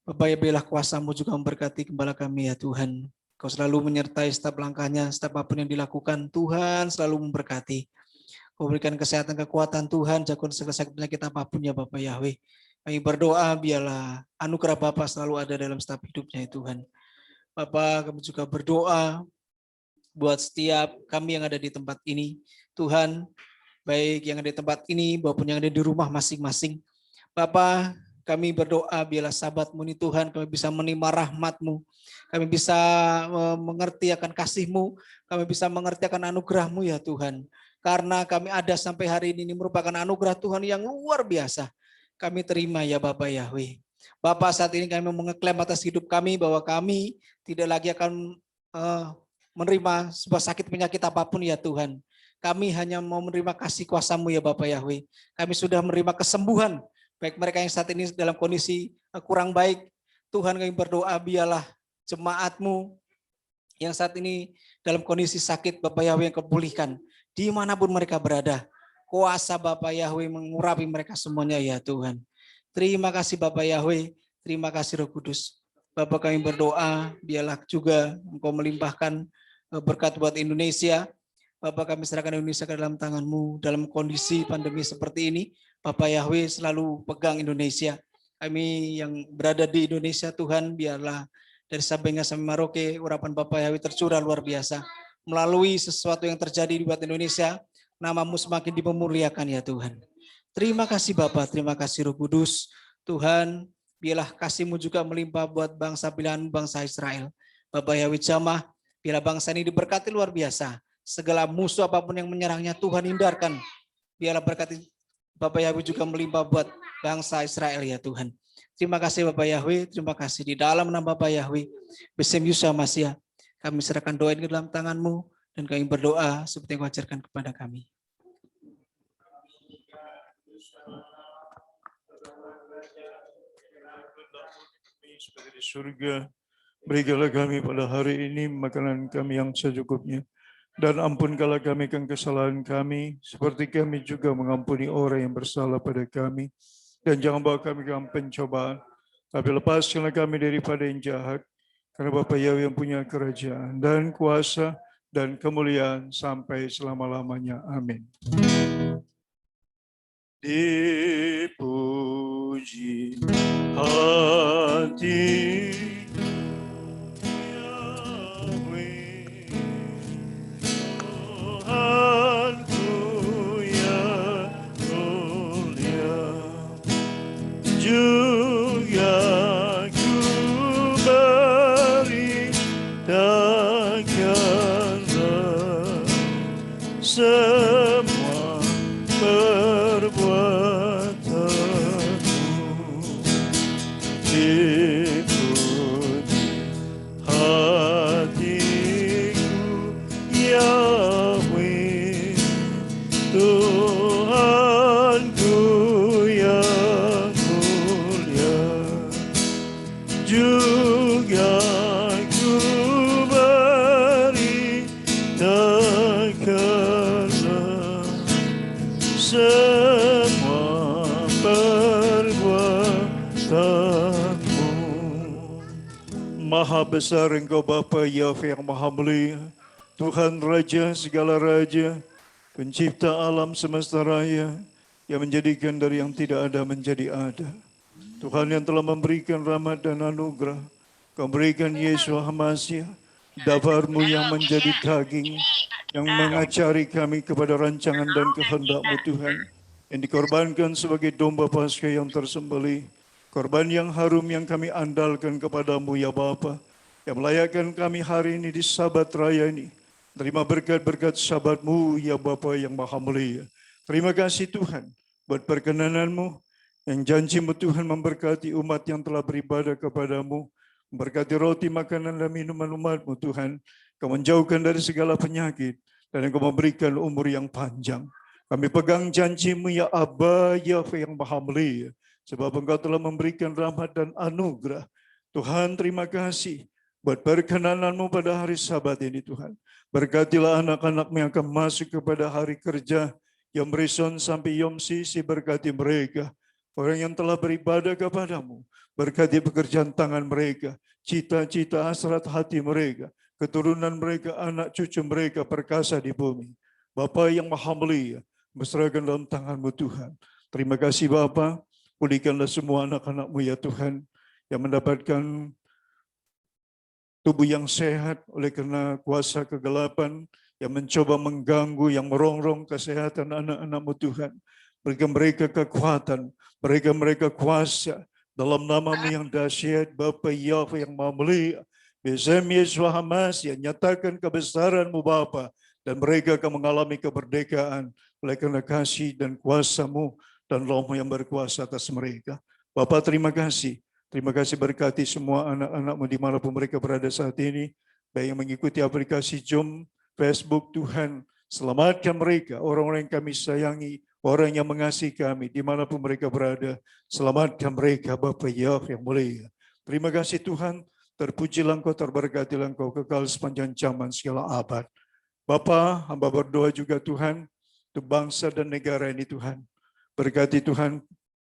Bapak ya, biarlah kuasa-Mu juga memberkati gembala kami ya Tuhan. Kau selalu menyertai setiap langkahnya, setiap apapun yang dilakukan, Tuhan selalu memberkati. Kau berikan kesehatan, kekuatan Tuhan, jauhkan segala sakit penyakit apapun ya Bapak Yahweh. Kami berdoa biarlah anugerah Bapa selalu ada dalam setiap hidupnya ya Tuhan. Bapak, kami juga berdoa buat setiap kami yang ada di tempat ini. Tuhan, baik yang ada di tempat ini maupun yang ada di rumah masing-masing. Bapak, kami berdoa biarlah Sabat-Mu ini Tuhan, kami bisa menerima rahmat-Mu. Kami bisa mengerti akan kasih-Mu. Kami bisa mengerti akan anugerah-Mu ya Tuhan. Karena kami ada sampai hari ini merupakan anugerah Tuhan yang luar biasa. Kami terima ya Bapak Yahweh. Bapak, saat ini kami mengeklaim atas hidup kami bahwa kami tidak lagi akan menerima sebuah sakit penyakit apapun ya Tuhan. Kami hanya mau menerima kasih kuasa-Mu ya Bapak Yahweh. Kami sudah menerima kesembuhan. Baik mereka yang saat ini dalam kondisi kurang baik. Tuhan, kami berdoa biarlah jemaat-Mu yang saat ini dalam kondisi sakit Bapak Yahweh yang Kau pulihkan. Dimanapun mereka berada. Kuasa Bapak Yahweh mengurapi mereka semuanya ya Tuhan. Terima kasih Bapak Yahweh. Terima kasih Roh Kudus. Bapak kami berdoa, biarlah juga Engkau melimpahkan berkat buat Indonesia. Bapak kami serahkan Indonesia ke dalam tangan-Mu dalam kondisi pandemi seperti ini. Bapak Yahweh selalu pegang Indonesia. Kami yang berada di Indonesia Tuhan, biarlah dari Sabang sampai Merauke, urapan Bapak Yahweh tercurah luar biasa. Melalui sesuatu yang terjadi di buat Indonesia, nama-Mu semakin dipemuliakan ya Tuhan. Terima kasih Bapak, terima kasih Roh Kudus. Tuhan, biarlah kasih-Mu juga melimpah buat bangsa pilihan bangsa Israel. Bapak Yahweh jamah, biarlah bangsa ini diberkati luar biasa. Segala musuh apapun yang menyerangnya Tuhan hindarkan. Biarlah berkati Bapak Yahweh juga melimpah buat bangsa Israel ya Tuhan. Terima kasih Bapak Yahweh, terima kasih di dalam nama Bapak Yahweh. Besem Yusuf Masya, kami serahkan doa ini ke dalam tangan-Mu dan kami berdoa seperti yang Kau ajarkan kepada kami. Seperti di surga, berikanlah kami pada hari ini makanan kami yang secukupnya. Dan ampunkanlah kami kesalahan kami, seperti kami juga mengampuni orang yang bersalah pada kami. Dan jangan bawa kami ke dalam pencobaan, tapi lepaskanlah kami daripada yang jahat. Karena Bapa Yahweh yang punya kerajaan dan kuasa dan kemuliaan sampai selama-lamanya. Amin. Dipuji hati Yahweh, Tuhanku yang mulia, juga ku beritakanlah semua perbuatanmu. Dipuji hatiku Yahweh, Tuhanku yang mulia, juga ku beritakanlah semua perbuatanmu. Maha besar Engkau Bapa Yahweh yang maha mulia, Tuhan Raja segala raja, pencipta alam semesta raya, yang menjadikan dari yang tidak ada menjadi ada. Tuhan yang telah memberikan rahmat dan anugerah, Kau berikan Yesus Hamasiah, dabar-Mu yang menjadi daging, yang mengajari kami kepada rancangan dan kehendak-Mu Tuhan, yang dikorbankan sebagai domba Paskah yang tersembelih, korban yang harum yang kami andalkan kepada-Mu ya Bapa, yang melayakkan kami hari ini di Sabat Raya ini. Terima berkat-berkat Sabat-Mu ya Bapa yang maha mulia. Terima kasih Tuhan buat perkenanan-Mu, yang janji-Mu Tuhan memberkati umat yang telah beribadah kepada-Mu, memberkati roti, makanan, dan minuman umat-Mu Tuhan. Kau menjauhkan dari segala penyakit, dan Engkau memberikan umur yang panjang. Kami pegang janji-Mu ya Aba Yahweh yang maha mulia, sebab Engkau telah memberikan rahmat dan anugerah. Tuhan terima kasih buat perkenanan-Mu pada hari Sabat ini Tuhan. Berkatilah anak-anak-Mu yang akan masuk kepada hari kerja, Yom Rishon sampai Yom Sisi, berkati mereka. Orang yang telah beribadah kepada-Mu, berkati pekerjaan tangan mereka, cita-cita hasrat hati mereka, keturunan mereka, anak cucu mereka perkasa di bumi. Bapa yang maha mulia, berserahkan dalam tangan-Mu Tuhan. Terima kasih Bapa, pulihkanlah semua anak-anak-Mu ya Tuhan, yang mendapatkan tubuh yang sehat oleh karena kuasa kegelapan yang mencoba mengganggu, yang merongrong kesehatan anak-anak-Mu Tuhan. Berikan mereka kekuatan, berikan mereka kuasa dalam nama-Mu yang dahsyat, Bapa Yahweh yang maha mulia. Besem Yesus Hamasiah, nyatakan kebesaran-Mu Bapa, dan mereka akan mengalami kemerdekaan oleh karena kasih dan kuasa-Mu dan Roh-Mu yang berkuasa atas mereka. Bapa terima kasih berkati semua anak-anak-Mu dimanapun mereka berada saat ini, baik yang mengikuti aplikasi Zoom, Facebook. Tuhan selamatkan mereka, orang-orang yang kami sayangi, orang yang mengasihi kami dimanapun mereka berada. Selamatkan mereka Bapa Yahweh yang mulia. Terima kasih Tuhan, terpujilah Engkau, terberkatilah Engkau kekal sepanjang zaman segala abad. Bapa, hamba berdoa juga Tuhan untuk bangsa dan negara ini Tuhan. Berkati Tuhan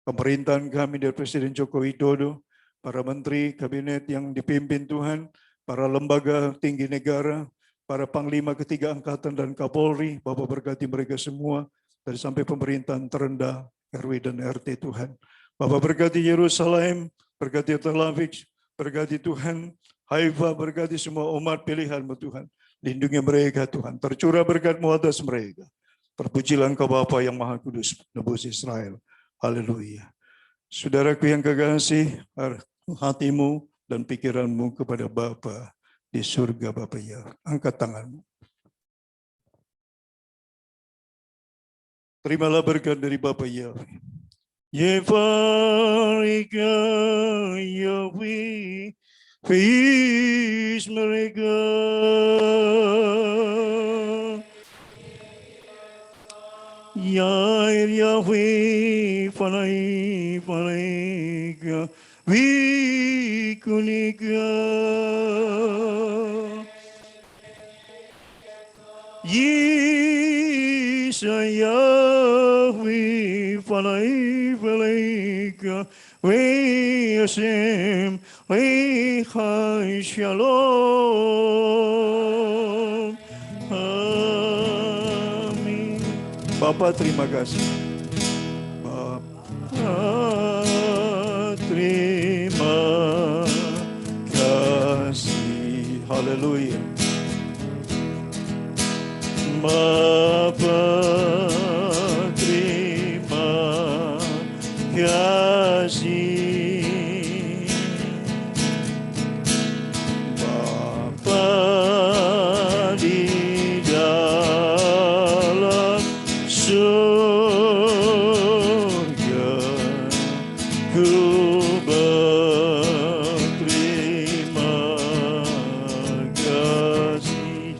pemerintahan kami dari Presiden Joko Widodo, para menteri, kabinet yang dipimpin Tuhan, para lembaga tinggi negara, para panglima ketiga angkatan dan Kapolri, Bapak berkati mereka semua, dari sampai pemerintahan terendah, RW dan RT Tuhan. Bapak berkati Yerusalem, berkati Tel Aviv, berkati Tuhan, Haifa, berkati semua umat pilihan-Mu Tuhan. Lindungi mereka Tuhan, tercurah berkat-Mu atas mereka. Terpujilah Engkau Bapa yang Maha Kudus, nebus Israel. Haleluya. Saudaraku yang kekasih, hatimu dan pikiranmu kepada Bapa di surga Bapa ya. Angkat tanganmu. Terimalah berkat dari Bapa Yahweh. Yefarika Yahweh, feis mereka. Yair Yahweh, fanai fanaika, vikunika. Yahweh, fanai fanaika, ve Hashem, ve Chai Shalom. Amin. Bapa terima kasih. Bapa terima kasih. Haleluya. Bapa terima kasih. Bapa di dalam surga, ku berterima kasih.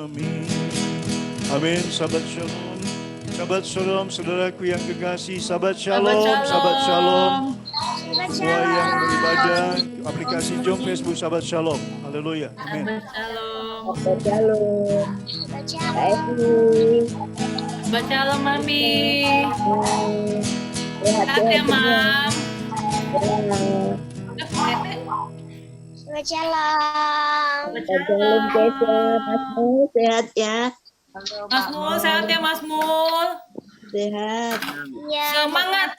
Amin. Amin. Sahabat shalom. Sahabat shalom, saudaraku yang kekasih. Sahabat shalom. Sahabat shalom. Semua yang beribadah, aplikasi Jom Facebook Sahabat Shalom. Haleluya. Amin. Shabbat Shalom. Shabbat Shalom, Mami. Sehat ya, Mam. Shabbat Shalom. Shabbat Shalom, Keisha. Mas Mul, sehat ya? Mas Mul, sehat ya, Mas Mul. Sehat. Semangat.